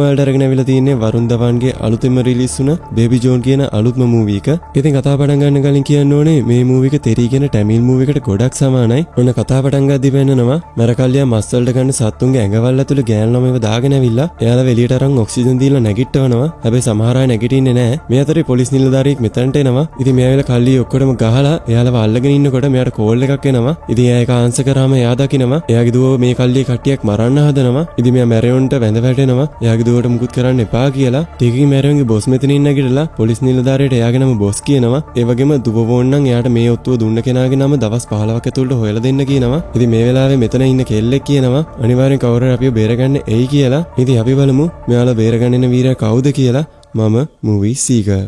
ඔයාලට අරගෙන අවිලා තියෙන්නේ වරුන් ධවන්ගේ අලුතෙන්ම රිලීස් වුණ බේබි ජෝන් කියන අලුත්ම මූවි එක. ඉතින් කතාව පටන් ගන්න කලින් කියන්න ඕනේ මේ මූවි එක තෙරි කියන ටැමිල් මූවි එකට ගොඩක් සමානයි. ඔන්න කතාව පටන් ගද්දි වෙන්නනවා මරකල්ලියා මස් වලට ගන්න සත්තුන්ගේ ඇඟවල් ඇතුළේ ගෑන් ළමයිව දාගෙන ඇවිල්ලා එයාලා එළියට අරන් ඔක්සිජන් දීලා නැගිටවනවා. හැබැයි සමහර අය නැගිටින්නේ නැහැ. මේ අතරේ පොලිස් නිලධාරියෙක් මෙතනට එනවා. ඉතින් මෙයා වෙලා කල්ලිය ඔක්කොටම ගහලා එයාලව අල්ලගෙන ඉන්නකොට මෙයාට කෝල් එකක් එනවා. ඉතින් එයා ඒක ආන්සර් කරාම එයා දකිනවා එයාගේ දුව මේ කල්ලියේ කට්ටියක් මරන්න හදනවා. ඉතින් මෙයා මැරෙවන්ට වැඳ වැටෙනවා. එයාගේ දුවට මුකුත් කරන්න එපා කියලා. ටිකකින් මැරෙවන්ගේ බොස් මෙතනින් නැගිටලා පොලිස් නිලධාරියට එයාගේ නම බොස් කියනවා. ඒ වගේම දුව වෝන් නම් එයාට මේ ඔත්තුව දුන්න කෙනාගේ නම දවස් 15ක් ඇතුළත හොයලා දෙන්න කියනවා. ඉතින් මේ වෙලාවේ මෙතන ඉන්න කෙල්ලෙක් කියනවා අනිවාර්යෙන් කවුරු හරි අපිව බේරගන්න එයි කියලා. ඉතින් අපි බලමු මෙයාලා බේරගන්න එන වීරයා කවුද කියලා. මම මූවි සීකර්.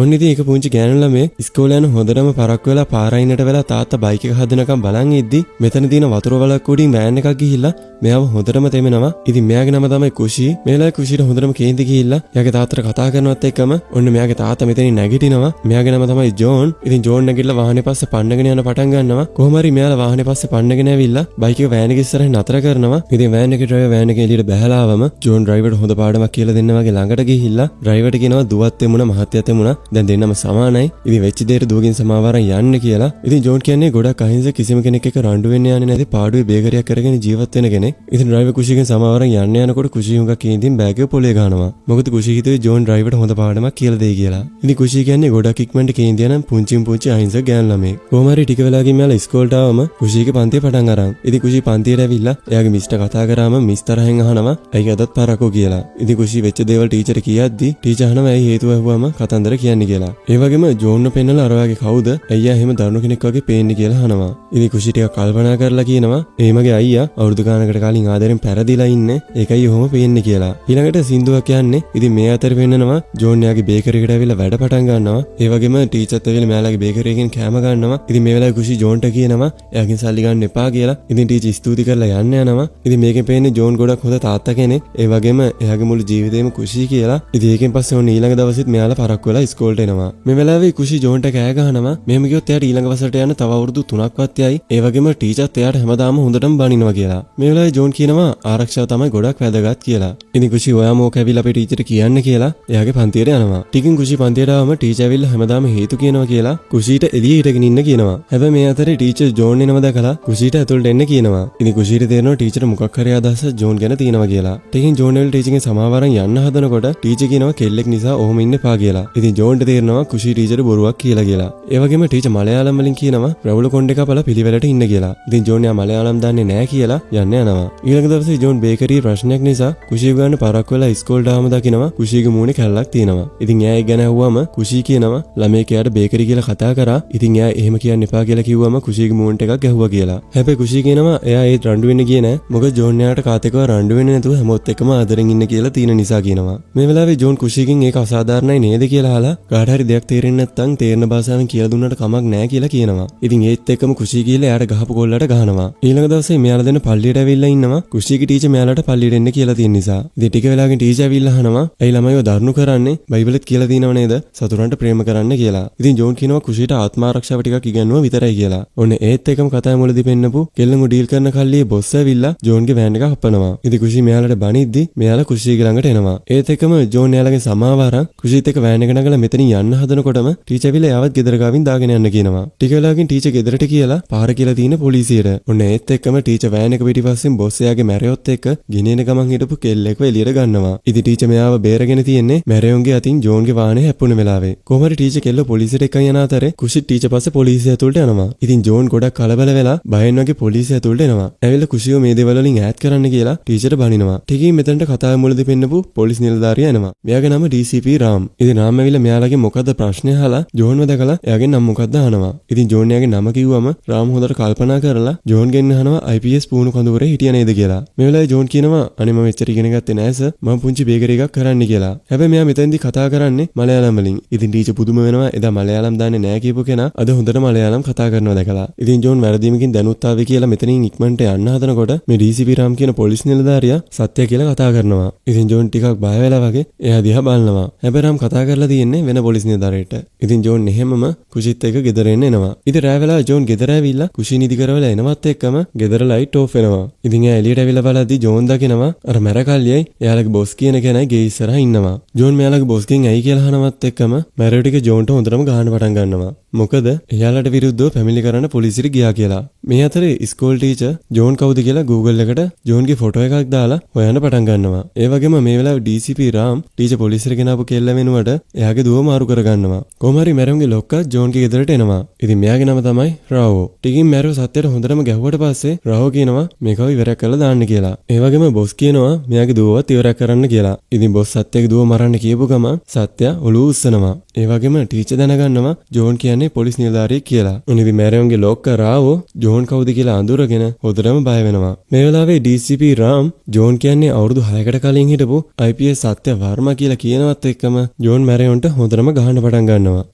ඔන්න ඉතින් එක පුංචි ගෑනු ළමයෙක් ඉස්කෝලේ යන හොඳටම පරක්කු වෙලා පාරයිනට වෙලා තාත්තා බයික් එක හදනකම් බලන් ඉද්දි මෙතන තියෙන වතුර වලක් උඩින් වෑන් එකක් ගිහිල්ලා මෙයාව හොඳටම තෙමෙනවා. ඉතින් මෙයාගේ නම තමයි කුෂි. මේලා කුෂිට හොඳටම කේන්ති ගිහිල්ලා එයාගේ තාත්තට කතා කරනවත් එක්කම ඔන්න මෙයාගේ තාත්තා මෙතනින් නැගිටිනවා. මෙයාගේ නම තමයි ජෝන්. ඉතින් ජෝන් නැගිටලා වාහනේ පස්සේ පන්නගෙන යන පටන් ගන්නවා. කොහොම හරි මෙයාලා වාහනේ පස්සේ පන්නගෙන ඇවිල්ලා බයික් එක වෑන් එක ඉස්සරහින් නතර කරනවා. ඉතින් වෑන් එකේ ඩ්‍රයිවර් වෑන් එකේ එළියට බහැලාවම ජෝන් ඩ්‍රයිවර්ට හොඳ පාඩමක් කියලා දෙන්න වගේ ළඟට ගිහිල්ලා ඩ්‍රයිවර්ට කියනවා දුවත් එමුණ මහත්තයත් එමුණ දැන් දෙන්නම සමානයි. ඉතින් වෙච්ච දෙයට දුවගෙන සමාවරන් යන්න කියලා. ඉතින් ජෝන් කියන්නේ ගොඩක් අහිංසක කිසිම කෙනෙක් එක්ක රණ්ඩු වෙන්න යන්නේ නැති පාඩුවේ බේකරියක් කරගෙන ජීවත් වෙන කෙනෙක්. ඉතින් ඩ්‍රයිවර් කුෂිගෙන් සමාවරන් යන්න යනකොට කුෂි හුඟක් කේන්තියෙන් බෑග් එක පොලේ ගහනවා. මොකද කුෂි හිතුවේ ජෝන් ඩ්‍රයිවර්ට හොඳ පාඩමක් කියලා දෙයි කියලා. ඉතින් කුෂි කියන්නේ ගොඩක් ඉක්මනට කේන්තිය නම් පුංචි අහිංසක ගෑන් ළමෙක්. කොහොම හරි ටික වෙලාවකින් මෙයාලා ඉස්කෝලට ආවම කුෂිගේ පන්තිය පටන් අරන්. ඉතින් කුෂි පන්තියට ඇවිල්ලා එයාගේ මිස්ටර් කතා කරාම මිස්ටර් තරහෙන් අහනවා ඇයි අදත් පරක්කෝ කියලා. ඉතින් කුෂි වෙච්ච දේවල් ටීචර් කියද්දි ටීචර් අහනවා ඇයි හේතුව ඇහුවම කතන්දර කියන්නේ කියලා. ඒ වගේම ජෝන් පෙන්නලා අර වගේ කවුද අයියා එහෙම දරුණු කෙනෙක් වගේ පේන්නේ කියලා අහනවා. ඉතින් කුෂි ටික කල්පනා කරලා කියනවා ඒ මගේ අයියා අවුරුදු ගානකට කලින් ආදරෙන් පැරදිලා ඉන්නේ ඒකයි ඔහොම පේන්නේ කියලා. ඊළඟට සින්දුවක් කියන්නේ ඉතින් මේ අතර වෙන්නනවා ජෝන් යාගේ බේකරියකට ඇවිල්ලා වැඩ පටන් ගන්නවා. ඒ වගේම ටීචර්ත් ඇවිල්ලා මෙයාලගේ බේකරියකින් කෑම ගන්නවා. ඉතින් මේ වෙලාවේ කුෂි ජෝන්ට කියනවා එයාගෙන් සල්ලි ගන්න එපා කියලා. ඉතින් ටීචර් ස්තුති කරලා යන්න යනවා. ඉතින් මේකෙන් පේන්නේ ජෝන් ගොඩක් හොඳ තාත්තා කෙනෙක්. ඒ වගේම එයාගේ මුළු ජීවිතේම කුෂි කියලා. ඉතින් ඒකෙන් පස්සේ ඔන්න ඊළඟ දවසෙත් මෙයාලා පරක්කු වෙලා ඉස්කෝලට එනවා. මේ වෙලාවේ කුෂි ජෝන්ට කෑ ගහනවා මෙහෙම ගියොත් එයාට ඊළඟ වසරට යන තව අවුරුදු 3ක්වත් යයි. ඒ වගේම ටීචර්ත් එයාට හැමදාම හොඳටම බනිනවා කියලා. මේ වෙලාවේ ජෝන් කියනවා ආරක්ෂාව තමයි ගොඩක් වැදගත් කියලා. ඉතින් කුෂි ඔයාම ඕක ඇවිල්ලා අපේ ටීචර්ට කියන්න කියලා එයාගේ පන්තියට යනවා. ටිකින් කුෂි පන්තියට ආවම ටීචර් ඇවිල්ලා හැමදාම හේතු කියනවා කියලා කුෂිට එළියේ හිටගෙන ඉන්න කියනවා. හැබැයි මේ අතරේ ටීචර් ජෝන් එනව දැකලා කුෂිට ඇතුළට එන්න කියනවා. ඉතින් කුෂිට තේරෙනවා ටීචර් මොකක් හරි අදහසක් ජෝන් ගැන තියෙනවා කියලා. ටිකින් ජෝන් ඇවිල්ලා ටීචර්ගෙන් සමාවරන් යන්න හදනකොට ටීචර් කියනවා කෙල්ලෙක් නිසා ඔහොම ඉන්න එපා කියලා. ඉතින් ජෝන්ට තේරෙනවා කුෂි ටීචර් බොරුවක් කියලා. ඒ වගේම ටීචර් මලයාලම් වලින් කියනවා රවුල කොණ්ඩේ කපලා පිළිවෙලට ඉන්න කියලා. ඉතින් ජෝන් යා මලයාලම් දන්නේ නැහැ කියලා යන්න යනවා. ඊළඟ දවසේ ජෝන් බේකරියේ ප්‍රශ්නයක් නිසා කුෂි ගන්න පරක් වෙලා ඉස්කෝලට ආවම දකිනවා කුෂිගේ මූණේ කැල්ලක් තියෙනවා. ඉතින් එයා ඒක ගැන අහුවම කුෂි කියනවා ළමයෙක් එයාට බේකරි කියලා කතා කරා. ඉතින් එයා එහෙම කියන්න එපා කියලා කිව්වම කුෂිගේ මූණට එකක් ගැහුවා කියලා. හැබැයි කුෂි කියනවා එයා ඒ රණ්ඩු වෙන්න ගියේ නැහැ. මොකද ජෝන් එයාට කාතේකව රණ්ඩු වෙන්නේ නැතුව හැමෝත් එක්කම ආදරෙන් ඉන්න කියලා තියෙන නිසා කියනවා. මේ වෙලාවේ ජෝන් කුෂිගෙන් ඒක අසාධාරණයි නේද කියලා අහලා කාට හරි දෙයක් තේරෙන්නේ නැත්නම් තේරෙන භාෂාවෙන් කියලා දුන්නට කමක් නැහැ කියලා කියනවා. ඉතින් ඒත් එක්කම කුෂි කියලා එයාට ගහපු කොල්ලට ගහනවා. ඊළඟ දවසේ මෙයාලා දෙන්න පල්ලියට ඇවිල්ලා ඉන්නවා. කුෂිගේ ටීචර් මෙයාලට පල්ලියට එන්න කියලා තියෙන නිසා. ඉතින් ටික වෙලාවකින් ටීචර් ඇවිල්ලා අහනවා ඇයි ළමයිව දරුණු කරන්නේ? බයිබලෙත් කියලා තියෙනව නේද? සතුරන්ට ප්‍රේම කරන්න කියලා. ඉතින් ජෝන් කියනවා කුෂිට ආත්ම ආරක්ෂාව ටිකක් ඉගෙනුවා විතරයි කියලා. ඔන්න ඒත් එක්කම කතාව මුලදී පෙන්නපු කෙල්ලන්ව ඩීල් කරන කල්ලියේ බොස් ඇවිල්ලා ජෝන්ගේ වෑන් එක හපනවා. ඉතින් කුෂි මෙයාලට බනිද්දි මෙයාලා කුෂිගේ ළඟට එනවා. ඒත් එක්කම ජෝන් එයාලගෙන් සමාව අරන් කුෂිත් එක්ක වෑන් එක නගලා මෙතනින් යන්න හදනකොටම ටීචර් ඇවිල්ලා එයාවත් ගෙදර ගාවින් දාගෙන යන්න කියනවා. ටික වෙලාවකින් ටීචර් ගෙදරට කියලා පාර කියලා තියෙන පොලිසියට. ඔන්න ඒත් එක්කම ටීචර් වෑන් එක පිටිපස්සෙන් බොස් එයාගේ මැරයොත් එක්ක ගෙනියන ගමන් හිටපු කෙල්ලෙක්ව එළියට ගන්නවා. ඉතින් ටීචර් මෙයාව බේරගෙන තියෙන්නේ මැරයොන්ගේ අතින් ජෝන්ගේ වාහනේ හැප්පුණ වෙලාවේ. කොහොම හරි ටීචර් කෙල්ල පොලිසියට එක්කන් යන අතරේ කුෂි ටීචර් පස්සේ පොලිසිය ඇතුළට යනවා. ඉතින් ජෝන් ගොඩක් කලබල වෙලා බයෙන් වගේ පොලිසිය ඇතුළට එනවා. ඇවිල්ලා කුෂිව මේ දේවල් වලින් ඈත් කරන්න කියලා ටීචර්ට බනිනවා. ටිකකින් මෙතනට කතාවේ මුලදී පෙන්නපු පොලිස් නිලධාරියා එනවා. මෙයාගේ නම DCP රාම්. ඉතින් රාම් ඇවිල්ලා මෙයාලගේ මොකද්ද ප්‍රශ්නේ අහලා ජෝන්ව දැකලා එයාගේ නම මොකද්ද අහනවා. ඉතින් ජෝන් එයාගේ නම කිව්වම රාම් හොඳට කල්පනා කරලා ජෝන්ගෙන් අහනවා IPS පුහුණු කඳවුරේ හිටියා නේද කියලා. මේ වෙලාවේ ජෝන් කියනවා අනේ මම එච්චර ඉගෙන ගත්තේ නැහැ සර්. මම පුංචි බේකරි එකක් කරන්න කියලා. හැබැයි මෙයා මෙතෙන්දී කතා කරන්නේ මලයාලම් වලින්. ඉතින් ටීචර් පුදුම වෙනවා එදා මලයාලම් දන්නේ නැහැ කියපු කෙනා අද හොඳට මලයාලම් කතා කරනවා දැකලා. ඉතින් ජෝන් වැරදීමකින් දැනුත් ආවේ කියලා මෙතනින් ඉක්මනට යන්න හදනකොට මේ DCP රාම් කියන පොලිස් නිලධාරියා සත්‍ය කියලා කතා කරනවා. ඉතින් ජෝන් ටිකක් බය වෙලා වගේ එයා දිහා බලනවා. හැබැයි රාම් කතා කරලා තියෙන්නේ වෙන පොලිස් නිලධාරියට. ඉතින් ජෝන් එහෙමම කුෂිත් එක්ක ගෙදර එනවා. ඉතින් රෑ වෙලාව ජෝන් ගෙදර ඇවිල්ලා කුෂි නිදි කරවලා එනවත් එක්කම ගෙදර ලයිට් ඕෆ් වෙනවා. ඉතින් එයා එළියට ඇවිල්ලා බලද්දි ජෝන් දකිනවා අර මැරකල්ලියයි එයාලගේ බොස් කියන කෙනයි ගේ ඉස්සරහා ඉන්නවා. ජෝන් මෙයාලගේ බොස් ගෙන් ඇයි කියලා අහනවත් එක්කම මැරෝ ටික ජෝන්ට හොඳටම ගහන්න පටන් ගන්නවා. මොකද එයාලට විරුද්ධව පැමිණිලි කරන්න පොලිසියට ගියා කියලා. මේ අතරේ ඉස්කෝල් ටීචර් ජෝන් කවුද කියලා Google එකට ජෝන්ගේ ෆොටෝ එකක් දාලා හොයන්න පටන් ගන්නවා. ඒ වගේම මේ වෙලාවේ DCP රාම් ටීචර් පොලිසියට ගෙනාපු කෙල්ල වෙනුවට එයාගේ දුව මාරු කරගන්නවා. කොහොම හරි මැරෝගේ ලොක්කා ජෝන්ගේ ගෙදරට එනවා. ඉතින් මෙයාගේ නම තමයි රාවෝ. ටිකින් මැරෝ සත්‍යයට හොඳටම ගැහුවට පස්සේ රාවෝ කියනවා මේකව ඉවරයක් කරලා දාන්න කියලා. ඒ වගේම බොස් කියනවා මෙයාගේ දුවවත් ඉවරයක් කරන්න කියලා. ඉතින් බොස් සත්‍යගේ දුව මරන්න කියපු ගමන් සත්‍ය ඔලුව උස්සනවා. ඒ වගේම ටීචර් දැනගන්නවා ජෝන් කියන්නේ පොලිස් නිලධාරියෙක් කියලා. ඉතින් මැරෝගේ ලොක්කා රාවෝ ජෝන් කවුද කියලා අඳුරගෙන හොඳටම බය වෙනවා. මේ වෙලාවේ DCP රාම් ජෝන් කියන්නේ අවුරුදු 6කට කලින් හිටපු IPS සත්‍ය වර්මා කියලා කියනවත් එක්කම ජෝන් මැරෝන්ට හොඳටම ගහන්න පටන් ගන්නවා.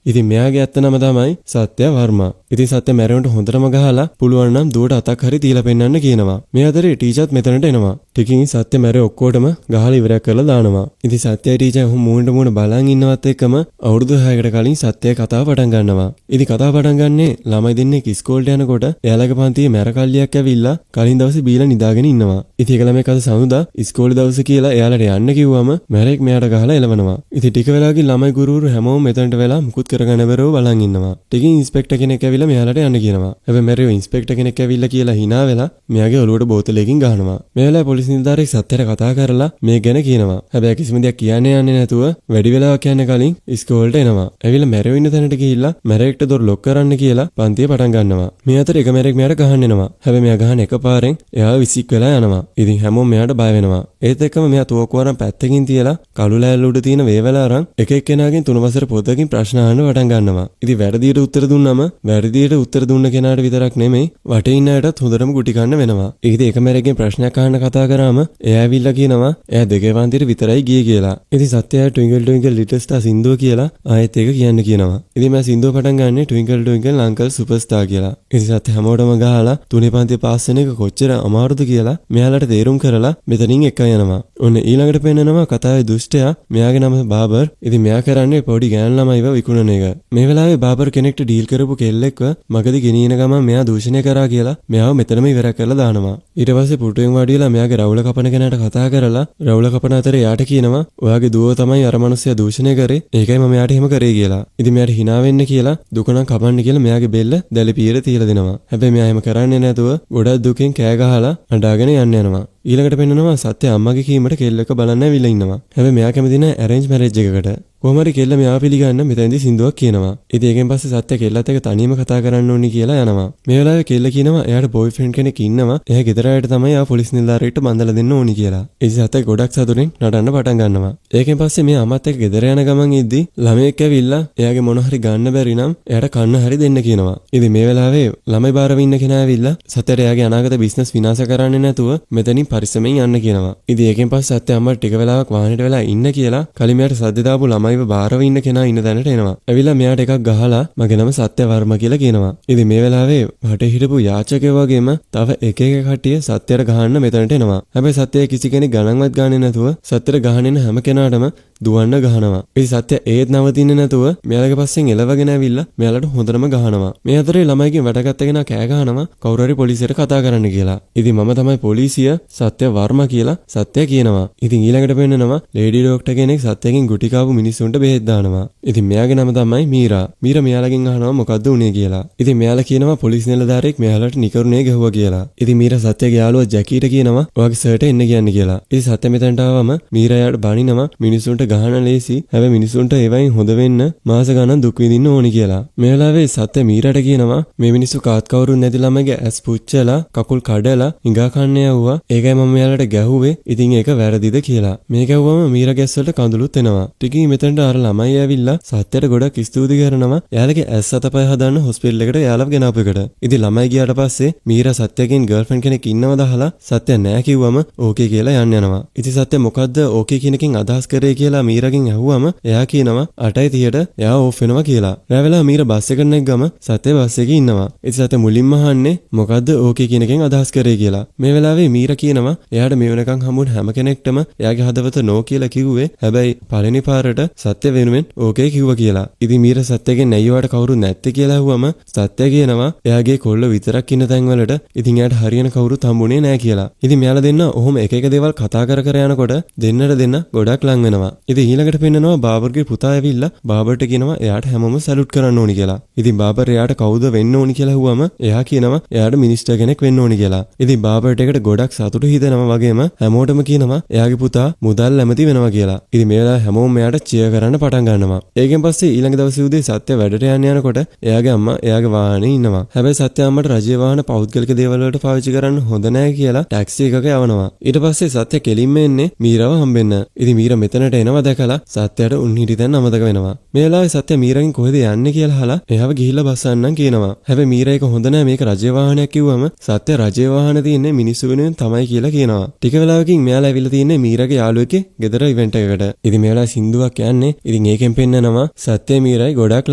ඉතින් මෙයාගේ ඇත්ත නම තමයි සත්‍ය වර්මා. ඉතින් සත්‍ය මැරෝන්ට හොඳටම ගහලා පුළුවන් නම් දුවට අතක් හරි තියලා පෙන්නන්න කියනවා. මේ අතරේ ටීචර්ත් මෙතනට එනවා. ටිකින් සත්‍ය මැරෝ ඔක්කොටම ගහලා ඉවරයක් කරලා දානවා. ඉතින් සත්‍යයි ටීචර් මූණට මූණ බලන් ඉන්නවත් එක්කම අවුරුදු 6කට කලින් සත්‍යය කතාව පටන් ගන්නවා. ඉතින් කතාව පටන් ගන්නේ ළමයි දෙන්නෙක් ඉස්කෝලේට යනකොට එයාලගේ පන්තියේ මැරකල්ලියක් ඇවිල්ලා කලින් දවසේ බීලා නිදාගෙන ඉන්නවා. ඉතින් ඒක ළමයි කද සමුදා ඉස්කෝලේ දවසේ කියලා එයාලට යන්න කිව්වම මැරෙක් මෙයාට ගහලා එලවනවා. ඉතින් ටික වෙලාවකින් ළමයි ගුරුවරු හැමෝම මෙතනට වෙලා මුකුත් කරගන්න බැරුව බලන් ඉන්නවා. ටිකින් ඉන්ස්පෙක්ටර් කෙනෙක් ඇවිල්ලා මෙයාලට යන්න කියනවා. හැබැයි මැරියෝ ඉන්ස්පෙක්ටර් කෙනෙක් ඇවිල්ලා කියලා hina වෙලා මෙයාගේ ඔලුවට බෝතලයකින් ගහනවා. මේ වෙලාවේ පොලිස් නිලධාරියෙක් සත්‍යයට කතා කරලා මේ ගැන කියනවා. හැබැයි කිසිම දෙයක් කියන්නේ යන්නේ නැතුව වැඩි වෙලාවක් යන්න කලින් ඉස්කෝලේට එනවා. ඇවිල්ලා මැරියෝ ඉන්න තැනට ගිහිල්ලා මැරෙක්ට දොර ලොක් කරන්න කියලා පන්තිය පටන් ගන්නවා. මේ අතර එක මැරෙක් මෙයාට ගහන්න එනවා. හැබැයි මෙයා ගහන එකපාරෙන් එයාව විසික් වෙලා යනවා. ඉතින් හැමෝම මෙයාට බය වෙනවා. ඒත් එක්කම මෙයා තුවක්කුවරන් පැත්තකින් තියලා කළු ලෑල්ල උඩ තියෙන වේවැල අරන් එක එක්කෙනාගෙන් 3 වසර පොතකින් ප්‍රශ්න අහන්න පටන් ගන්නවා. ඉතින් වැරදියට උත්තර දුන්නම වැරදියට උත්තර දුන්න කෙනාට විතරක් නෙමෙයි වටේ ඉන්න අයටත් හොඳටම ගුටි ගන්න වෙනවා. ඉතින් එක මැරෙක්ගෙන් ප්‍රශ්නයක් අහන්න කතා කරාම එයා ඇවිල්ලා කියනවා එයා දෙකේ පන්තියට විතරයි ගියේ කියලා. ඉතින් සත්‍යය ට්වින්කල් ට්වින්කල් ලිටල් ස්ටාර් සින්දුව කියලා ආයෙත් ඒක කියන්න කියනවා. ඉතින් මම සින්දුව පටන් ගන්නේ ට්වින්කල් ට්වින්කල් අංකල් සුපර්ස්ටාර් කියලා. ඉතින් සත්‍ය හැමෝටම ගහලා තුනේ පන්තිය පාස් වෙන එක කොච්චර අමාරුද කියලා මෙයාලට තේරුම් කරලා මෙතනින් එක යනවා. ඔන්න ඊළඟට පෙන්නනවා කතාවේ දුෂ්ටයා මෙයාගේ නම බාබර්. ඉතින් මෙයා කරන්නේ පොඩි ගෑනු ළමයිව විකුණන එක. මේ වෙලාවේ බාබර් කෙනෙක්ට ඩීල් කරපු කෙල්ලෙක්ව මගදී ගෙනියන ගමන් මෙයා දූෂණය කරා කියලා මෙයාව මෙතනම ඉවරක් කරලා දානවා. ඊට පස්සේ පුටුවෙන් වාඩිලා මෙයාගේ රවුල කපන කෙනාට කතා කරලා රවුල කපන අතරේ යාට කියනවා ඔයාගේ දුව තමයි අර මිනිස්සයා දූෂණය කරේ. ඒකයි මම යාට එහෙම කරේ කියලා. ඉතින් මෙයාට hina වෙන්න කියලා දුක නම් කපන්න කියලා මෙයාගේ බෙල්ල දැලිපියර තියලා දෙනවා. හැබැයි මෙයා එහෙම කරන්නේ නැතුව ගොඩක් දුකෙන් කෑ ගහලා අඬාගෙන යන්න යනවා. ඊළඟට පෙන්නනවා සත්‍ය අම්මගේ කීමට කෙල්ලක බලන්න ඇවිල්ලා ඉන්නවා. හැබැයි මෙයා කැමති නැහැ ඇරේන්ජ් මැරේජ් එකකට. කොහොම හරි කෙල්ල මෙයාව පිළිගන්න මෙතනදී සින්දුවක් කියනවා. ඉතින් ඒකෙන් පස්සේ සත්‍ය කෙල්ලත් එක්ක තනියම කතා කරන්න ඕනි කියලා යනවා. මේ වෙලාවේ කෙල්ල කියනවා එයාට බොයිෆ්‍රෙන්ඩ් කෙනෙක් ඉන්නවා. එයා ගෙදර ආයට තමයි ආ පොලිස් නිලධාරියෙක්ට බඳලා දෙන්න ඕනි කියලා. ඉතින් සත්‍ය ගොඩක් සතුටින් නටන්න පටන් ගන්නවා. ඒකෙන් පස්සේ මේ අම්මත් එක්ක ගෙදර යන ගමන් ඉද්දි ළමයෙක් ඇවිල්ලා එයාගේ මොන හරි ගන්න බැරි නම් එයාට කන්න හරි දෙන්න කියනවා. ඉතින් මේ වෙලාවේ ළමයි බාරව ඉන්න කෙනා ඇවිල්ලා සත්‍යට එයාගේ අනාගත බිස්නස් විනාශ කරන්නේ නැතුව මෙතනින් පරිස්සමෙන් යන්න කියනවා. ඉතින් ඒකෙන් පස්සේ සත්‍ය අම්මට ටික වෙලාවක් වාහනේට වෙලා ඉන්න කියලා කලින් මෙයාට සද්ද දාපු ළමයිව බාරව ඉන්න කෙනා ඉන්න තැනට එනවා. ඇවිල්ලා මෙයාට එකක් ගහලා මගේ නම සත්‍ය වර්මා කියලා කියනවා. ඉතින් මේ වෙලාවේ වටේ හිටපු යාචකයෝ වගේම තව එක එක කට්ටිය සත්‍යයට ගහන්න මෙතනට එනවා. හැබැයි සත්‍යය කිසි කෙනෙක් ගණන්වත් ගන්නේ නැතුව සත්‍යයට ගහන්න හැම කෙනාටම දුවන්න ගහනවා. ඉතින් සත්‍ය ඒත් නවතින්නේ නැතුව මෙයාලගේ පස්සෙන් එලවගෙන ඇවිල්ලා මෙයාලට හොඳටම ගහනවා. මේ අතරේ ළමයිගෙන් වැටගත්ත කෙනා කෑ ගහනවා කවුරු හරි පොලිසියට කතා කරන්න කියලා. ඉතින් මම තමයි පොලිසිය සත්‍ය වර්මා කියලා සත්‍ය කියනවා. ඉතින් ඊළඟට පෙන්නනවා ලේඩි ડોක්ටර් කෙනෙක් සත්‍යගෙන් ගුටි කාපු මිනිස්සුන්ට බෙහෙත් දානවා. ඉතින් මෙයාගේ නම තමයි මීරා. මීරා මෙයාලගෙන් අහනවා මොකද්ද උනේ කියලා. ඉතින් මෙයාලා කියනවා පොලිස් නිලධාරියෙක් මෙයාලට නිකරුණේ ගැහුවා කියලා. ඉතින් මීරා සත්‍යගේ යාළුවා ජැකීට කියනවා ඔයාගේ සර්ට එන්න කියන්නේ කියලා. ඉතින් සත්‍ය මෙතනට ආවම මීරා යාට බනිනවා මිනිස්සුන්ට ගහන ලේසි. හැබැයි මිනිස්සුන්ට ඒවයින් හොඳ වෙන්න මාස ගණන් දුක් විඳින්න ඕනි කියලා. මේ වෙලාවේ සත්‍ය මීරාට කියනවා මේ මිනිස්සු කාත් කවුරුත් නැති ළමයිගේ ඇස් පුච්චලා කකුල් කඩලා හිඟා කන්න යවුවා. ඒකයි මම මෙයාලට ගැහුවේ. ඉතින් ඒක වැරදිද කියලා. මේ ගැහුවම මීරා ගැස් වලට කඳුළුත් එනවා. ටිකින් මෙතනට අර ළමයි ඇවිල්ලා සත්‍යයට ගොඩක් ස්තුති කරනවා. එයාලගේ ඇස් අතපය හදන්න හොස්පිටල් එකට එයාලව ගෙනාපු එකට. ඉතින් ළමයි ගියාට පස්සේ මීරා සත්‍යගෙන් ගර්ල්ෆ්‍රෙන්ඩ් කෙනෙක් ඉන්නවද අහලා සත්‍ය නෑ කිව්වම ඕකේ කියලා යන්න යනවා. ඉතින් සත්‍ය මොකද්ද ඕකේ කියන එකෙන් අදහස් කරේ කියලා වෙලා මීරගෙන් ඇහුවම එයා කියනවා 8:30ට එයා ඕෆ් වෙනවා කියලා. රෑ වෙලා මීර බස් එකට නැග්ගම සත්‍ය බස් එකේ ඉන්නවා. ඉතින් සත්‍ය මුලින්ම අහන්නේ මොකද්ද ඕකේ කියන එකෙන් අදහස් කරේ කියලා. මේ වෙලාවේ මීර කියනවා එයාට මේ වෙනකන් හම්බුන හැම කෙනෙක්ටම එයාගේ හදවත නෝ කියලා කිව්වේ. හැබැයි පළවෙනි පාරට සත්‍ය වෙනුවෙන් ඕකේ කිව්වා කියලා. ඉතින් මීර සත්‍යගෙන් නැయ్యවට කවුරු නැත්තේ කියලා අහුවම සත්‍ය කියනවා එයාගේ කොල්ල විතරක් ඉන්න තැන්වලට ඉතින් එයාට හරියන කවුරුත් හම්බුනේ නැහැ කියලා. ඉතින් මෙයාලා දෙන්න ඔහොම එක එක දේවල් කතා කර කර යනකොට දෙන්නට දෙන්න ගොඩක් ලං වෙනවා. ඉතින් ඊළඟට පෙන්නනවා බාබර්ගේ පුතා ඇවිල්ලා බාබර්ට කියනවා එයාට හැමෝම සැලුට් කරන්න ඕනි කියලා. ඉතින් බාබර් එයාට කවුද වෙන්න ඕනි කියලා අහුවම එයා කියනවා එයාට මිනිස්ටර් කෙනෙක් වෙන්න ඕනි කියලා. ඉතින් බාබර්ට ඒකට ගොඩක් සතුටු හිතෙනවා වගේම හැමෝටම කියනවා එයාගේ පුතා මුදල් ඇමති වෙනවා කියලා. ඉතින් මේ වෙලාවේ හැමෝම එයාට චියර් කරන්න පටන් ගන්නවා. ඒකෙන් පස්සේ ඊළඟ දවසේ උදේ සත්‍ය වැඩට යනකොට එයාගේ අම්මා එයාගේ වාහනේ ඉන්නවා. හැබැයි සත්‍ය අම්මට රජයේ වාහන පෞද්ගලික දේවල් වලට පාවිච්චි කරන්න හොඳ නැහැ කියලා ටැක්සි එකක යවනවා. ඊට පස්සේ සත්‍ය කෙලින්ම එන්නේ මීරව හම්බෙන්න. ඉතින් මීර මෙතනට එනවා දැකලා සත්‍යයට උන් හිටි තැන අමතක වෙනවා. මේ වෙලාවේ සත්‍ය මීරගෙන් කොහෙද යන්නේ කියලා අහලා එයාව ගිහිල්ලා බස්සන්නම් කියනවා. හැබැයි මීර ඒක හොඳ නැහැ මේක රජයේ වාහනයක් කිව්වම සත්‍ය රජයේ වාහන තියෙන්නේ මිනිස්සු වෙනුවෙන් තමයි කියලා කියනවා. ටික වෙලාවකින් මෙයාලා ඇවිල්ලා තින්නේ මීරගේ යාළුවෙක්ගේ ගෙදර ඉවෙන්ට් එකකට. ඉතින් මේ වෙලාවේ සින්දුවක් යන්නේ. ඉතින් ඒකෙන් පෙන්නනවා සත්‍ය මීරයි ගොඩක්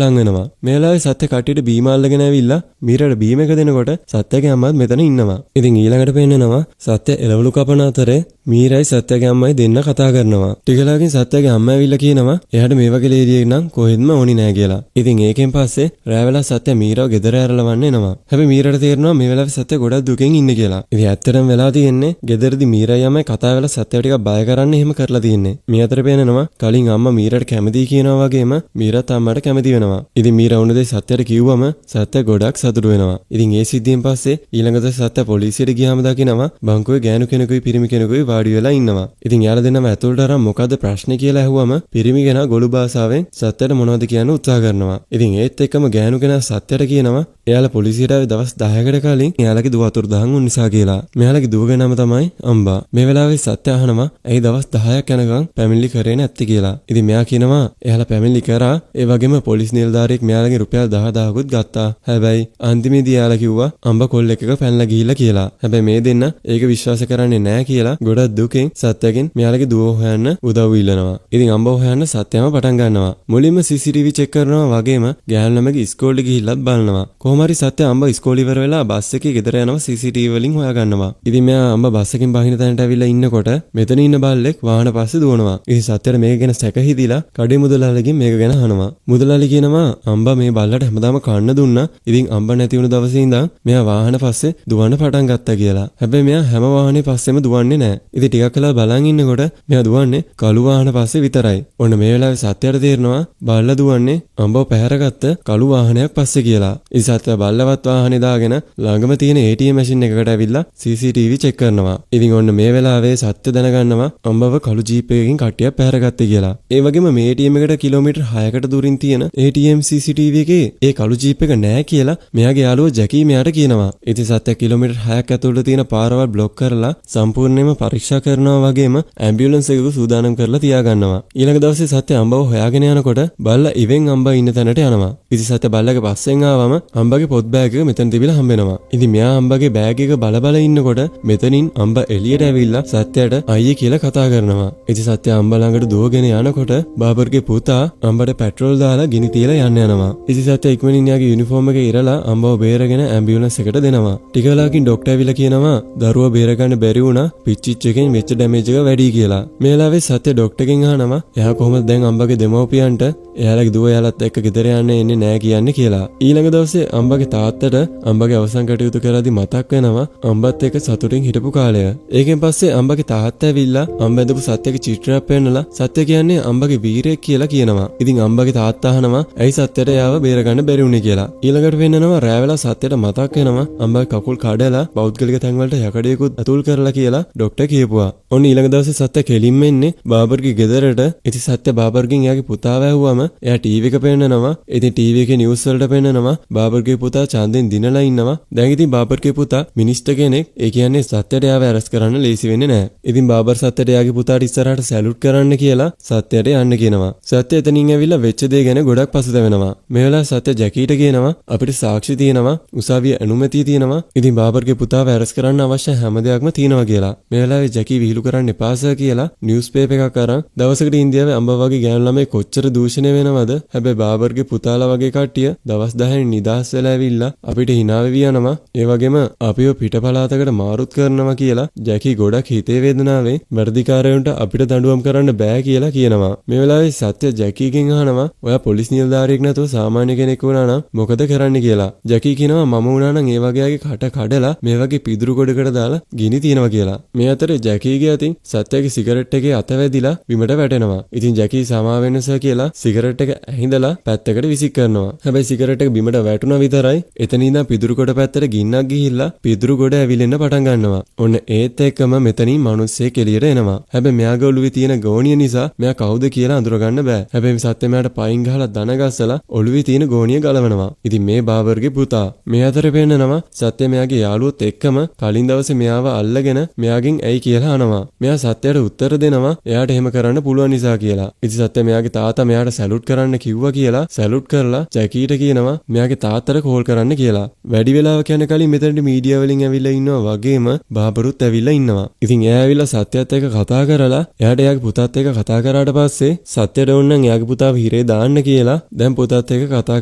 ලං වෙනවා. මේ වෙලාවේ සත්‍ය කට්ටියට බීම අල්ලගෙන ඇවිල්ලා මීරට බීම එක දෙනකොට සත්‍යගේ අම්මත් මෙතන ඉන්නවා. ඉතින් ඊළඟට පෙන්නනවා සත්‍ය එළවලු කපන අතරේ මීරයි සත්‍යගේ අම්මයි දෙන්න කතා කරනවා. ටික වෙලාවකින් සත්‍යගේ අම්මා ඇවිල්ලා කියනවා එයාට මේ වගේ ලේඩියෙක් නම් කොහෙත්ම ඕනි නෑ කියලා. ඉතින් ඒකෙන් පස්සේ රෑ වෙලා සත්‍ය මීරව ගෙදර ඇරලවන්න එනවා. හැබැයි මීරට තේරෙනවා මේ වෙලාවේ සත්‍ය ගොඩක් දුකෙන් ඉන්නේ කියලා. ඉතින් ඇත්තටම වෙලා තියෙන්නේ ගෙදරදී මීරයි අම්මයි කතා වෙලා සත්‍යව ටිකක් බය කරන්න එහෙම කරලා තියෙන්නේ. මේ අතර පේනනවා කලින් අම්මා මීරට කැමතියි කියනවා වගේම මීරත් අම්මට කැමති වෙනවා. ඉතින් මීර වුණ දේ සත්‍යයට කිව්වම සත්‍ය ගොඩක් සතුටු වෙනවා. ඉතින් ඒ සිද්ධියෙන් පස්සේ ඊළඟට සත්‍ය පොලිසියට ගියාම දකිනවා බංකුවේ ගෑනු කෙනෙකුයි පිරිමි කෙනෙකුයි වාඩි වෙලා ඉන්නවා. ඉතින් යාලා දෙන්නම ඇතුළට අරන් මොකද්ද ප්‍රශ්නේ කියලා ඇහුවම පිරිමි කෙනා ගොළු භාෂාවෙන් සත්‍යයට මොනවද කියන්න උත්සාහ කරනවා. ඉතින් ඒත් එක්කම ගෑනු කෙනා සත්‍යයට කියනවා එයාලා පොලිසියට ආවේ දවස් 10කට කලින් එයාලගේ දුව අතුරුදහන් වුන නිසා කියලා. මෙයාලගේ දුවගේ නම තමයි අම්බා. මේ වෙලාවේ සත්‍ය අහනවා ඇයි දවස් 10ක් යනකම් පැමිණිලි කරේ නැත්තේ කියලා. ඉතින් මෙයා කියනවා එයාලා පැමිණිලි කරා ඒ වගේම පොලිස් නිලධාරියෙක් මෙයාලගේ රුපියල් 10000කුත් ගත්තා. හැබැයි අන්තිමේදී එයාලා කිව්වා අම්බා කොල්ලෙක් එක පැනලා ගිහිල්ලා කියලා. හැබැයි මේ දෙන්න ඒක විශ්වාස කරන්නේ නැහැ කියලා ගොඩක් දුකෙන් සත්‍යගෙන් මෙයාලගේ දුව හොයන්න උදව් ඉල්ලනවා. ඉතින් අම්බා හොයන්න සත්‍යම පටන් ගන්නවා. මුලින්ම CCTV චෙක් කරනවා වගේම ගෑනු ළමගේ ඉස්කෝලේ ගිහිල්ලත් බලනවා. කොහොම හරි සත්‍ය අම්බා ඉස්කෝලේ ඉවර වෙලා බස් එකේ ගෙදර යනවා CCTV වලින් හොයාගන්නවා. ඉතින් මෙයා අම්බා බස් එකෙන් බහින තැනට ඇවිල්ලා ඉන්නකොට මෙතන ඉන්න බල්ලෙක් වාහන පස්සේ දුවනවා. ඉතින් සත්‍යයට මේක ගැන සැක හිතිලා කඩේ මුදලාලිගෙන් මේක ගැන අහනවා. මුදලාලි කියනවා අම්බා මේ බල්ලට හැමදාම කන්න දුන්නා. ඉතින් අම්බා නැති වුණ දවසේ ඉඳන් මෙයා වාහන පස්සේ දුවන්න පටන් ගත්තා කියලා. හැබැයි මෙයා හැම වාහනේ පස්සෙම දුවන්නේ නැහැ. ඉතින් ටිකක් කලලා බලන් ඉන්නකොට මෙයා දුවන්නේ කළු වාහන පස්සේ විතරයි. ඔන්න මේ වෙලාවේ සත්‍යයට තේරෙනවා බල්ලා දුවන්නේ අම්බව පැහැරගත්ත කළු වාහනයක් පස්සේ කියලා. ඉතින් සත්‍ය බල්ලවත් වාහනේ දාගෙන ළඟම තියෙන ATM මැෂින් එකකට ඇවිල්ලා CCTV චෙක් කරනවා. ඉතින් ඔන්න මේ වෙලාවේ සත්‍ය දැනගන්නවා අම්බව කළු ජීප් එකකින් කට්ටියක් පැහැරගත්තේ කියලා. ඒ වගේම මේ ATM එකට කිලෝමීටර් 6කට දුරින් තියෙන ATM CCTV එකේ ඒ කළු ජීප් එක නැහැ කියලා මෙයාගේ යාළුවා ජැකී මෙයාට කියනවා. ඉතින් සත්‍ය කිලෝමීටර් 6ක් ඇතුළත තියෙන පාරවල් බ්ලොක් කරලා සම්පූර්ණයෙන්ම පරීක්ෂා කරනවා වගේම ඇම්බියුලන්ස් එකක සූදානම් කරලා තියාගන්නවා. ඊළඟ දවසේ සත්‍ය අම්බව හොයාගෙන යනකොට බල්ලා ඉවෙන් අම්බා ඉන්න තැනට යනවා. ඉතින් සත්‍ය බල්ලාගේ පස්සෙන් ආවම අම්බාගේ පොත් බෑග් එක මෙතන තිබිලා හම්බෙනවා. ඉතින් මෙයා අම්බාගේ බෑග් එක බල ඉන්නකොට මෙතනින් අම්බා එළියට ඇවිල්ලා සත්‍යයට අයියේ කියලා කතා කරනවා. ඉතින් සත්‍ය අම්බා ළඟට දුවගෙන යනකොට බාබර්ගේ පුතා අම්බාට පෙට්‍රෝල් දාලා ගිනි තියලා යන්න යනවා. ඉතින් සත්‍ය ඉක්මනින් යාගේ යුනිෆෝම් එක ඉරලා අම්බව බේරගෙන ඇම්බියුලන්ස් එකට දෙනවා. ටික වෙලාවකින් ડોක්ටර් ඇවිල්ලා කියනවා දරුවා බේරගන්න බැරි වුණා පිච්චිච් එකෙන් වෙච්ච ඩැමේජ් එක වැඩි කියලා. මේ වෙලාවේ සත්‍ය ડોක්ටර්ගෙන් අහනවා එයා කොහොමද දැන් අම්බාගේ දෙමව්පියන්ට එයාලගේ දුව එයාලත් එක්ක ගෙදර යන්න එන්නේ නැහැ කියන්නේ කියලා. ඊළඟ දවසේ අම්බාගේ තාත්තට අම්බාගේ අවසන් කටයුතු කරද්දි මතක් වෙනවා අම්බත් එක්ක සතුටින් හිටපු කාලය. ඒකෙන් පස්සේ අම්බාගේ තාත්තා ඇවිල්ලා අම්බා ඇඳපු සත්‍යගේ චිත්‍රයක් පෙන්නලා සත්‍ය කියන්නේ අම්බාගේ වීරයෙක් කියලා කියනවා. ඉතින් අම්බාගේ තාත්තා අහනවා ඇයි සත්‍යට එයාව බේරගන්න බැරි වුණේ කියලා. ඊළඟට වෙන්නනවා රෑ වෙලා සත්‍යට මතක් වෙනවා අම්බාගේ කකුල් කඩලා පෞද්ගලික තැන් වලට යකඩයකුත් අතුල් කරලා කියලා ડોක්ටර් කියපුවා. ඔන්න ඊළඟ දවසේ සත්‍ය කෙලින්ම එන්නේ බාබර්ගේ ගෙදරට. ඉතින් සත්‍ය බාබර්ගෙන් එයාගේ පුතාව ඇහුවම එයා ටීවී එක පෙන්නනවා. ඉතින් ටීවී ටීවී එකේ නිවුස් වලට පෙන්නනවා බාබර්ගේ පුතා ඡන්දෙන් දිනලා ඉන්නවා. දැන් ඉතින් බාබර්ගේ පුතා මිනිස්ටර් කෙනෙක්. ඒ කියන්නේ සත්‍යයට එයාව ඇරස් කරන්න ලේසි වෙන්නේ නැහැ. ඉතින් බාබර් සත්‍යයට එයාගේ පුතාට ඉස්සරහට සැලුට් කරන්න කියලා සත්‍යයට යන්න කියනවා. සත්‍ය එතනින් ඇවිල්ලා වෙච්ච දේ ගැන ගොඩක් පසුතැවෙනවා. මේ වෙලාවේ සත්‍ය ජැකීට කියනවා අපිට සාක්ෂි තියෙනවා, උසාවියේ අනුමැතිය තියෙනවා. ඉතින් බාබර්ගේ පුතාව ඇරස් කරන්න අවශ්‍ය හැම දෙයක්ම තියෙනවා කියලා. මේ වෙලාවේ ජැකී විහිළු කරන්න එපා සර් කියලා නිවුස් පේපර් එකක් අරන් දවසකට ඉන්දියාවේ අම්බා වගේ ගෑනු ළමයි කොච්චර දූෂණය වෙනවද? හැබැයි බාබර්ගේ පුතාලා වගේ කට්ටිය දවස් 10 නිදාස් වෙලා ඇවිල්ලා අපිට hina වෙවි යනවා. ඒ වගේම අපිව පිටපලාතකට මාරුත් කරනවා කියලා ජැකී ගොඩක් හිතේ වේදනාවේ වැඩිකාරයන්ට අපිට දඬුවම් කරන්න බෑ කියලා කියනවා. මේ වෙලාවේ සත්‍ය ජැකීගෙන් අහනවා ඔයා පොලිස් නිලධාරියෙක් නැතුව සාමාන්‍ය කෙනෙක් වුණා නම් මොකද කරන්න කියලා. ජැකී කියනවා මම වුණා නම් ඒ වගේ අයගේ කට කඩලා මේ වගේ පිදුරු ගොඩකට දාලා ගිනි තියනවා කියලා. මේ අතරේ ජැකීගේ අතින් සත්‍යගේ සිගරට් එකේ අත වැදිලා බිමට වැටෙනවා. ඉතින් ජැකී සමා වෙන්න සර් කියලා සිගරට් එක ඇහිඳලා පැත්තකට විසික් කරනවා. හැබැයි සිගරට් එක බිමට වැටුණා විතරයි එතන ඉඳන් පිදුරු කොට පැත්තට ගින්නක් ගිහිල්ලා පිදුරු ගොඩ ඇවිලෙන්න පටන් ගන්නවා. ඔන්න ඒත් එක්කම මෙතනින් මිනිස්සෙක් එළියට එනවා. හැබැයි මෙයාගේ ඔළුවේ තියෙන ගෝණිය නිසා මෙයා කවුද කියලා අඳුරගන්න බෑ. හැබැයි සත්‍ය මෙයාට පයින් ගහලා දන ගස්සලා ඔළුවේ තියෙන ගෝණිය ගලවනවා. ඉතින් මේ බාබර්ගේ පුතා මේ අතරේ පෙන්නනවා සත්‍ය මෙයාගේ යාළුවොත් එක්කම කලින් දවසේ මෙයාව අල්ලගෙන මෙයාගෙන් ඇයි කියලා අහනවා. මෙයා සත්‍යයට උත්තර දෙනවා එයාට එහෙම කරන්න පුළුවන් නිසා කියලා. ඉතින් සත්‍ය මෙයාගේ තාත්තා මෙයාට සැලුට් කරන්න කිව්වා කියලා සැලුට් කරලා ජැකීට කියනවා මෙයාගේ තාත්තට කෝල් කරන්න කියලා. වැඩි වෙලාවක් යන කලින් මෙතනට මීඩියා වලින් ඇවිල්ලා ඉන්නවා වගේම බාබරුත් ඇවිල්ලා ඉන්නවා. ඉතින් එයා ඇවිල්ලා සත්‍යයත් එක්ක කතා කරලා එයාට එයාගේ පුතත් එක්ක කතා කරාට පස්සේ සත්‍යයට ඕන නම් එයාගේ පුතාව හිරේ දාන්න කියලා දැන් පුතත් එක්ක කතා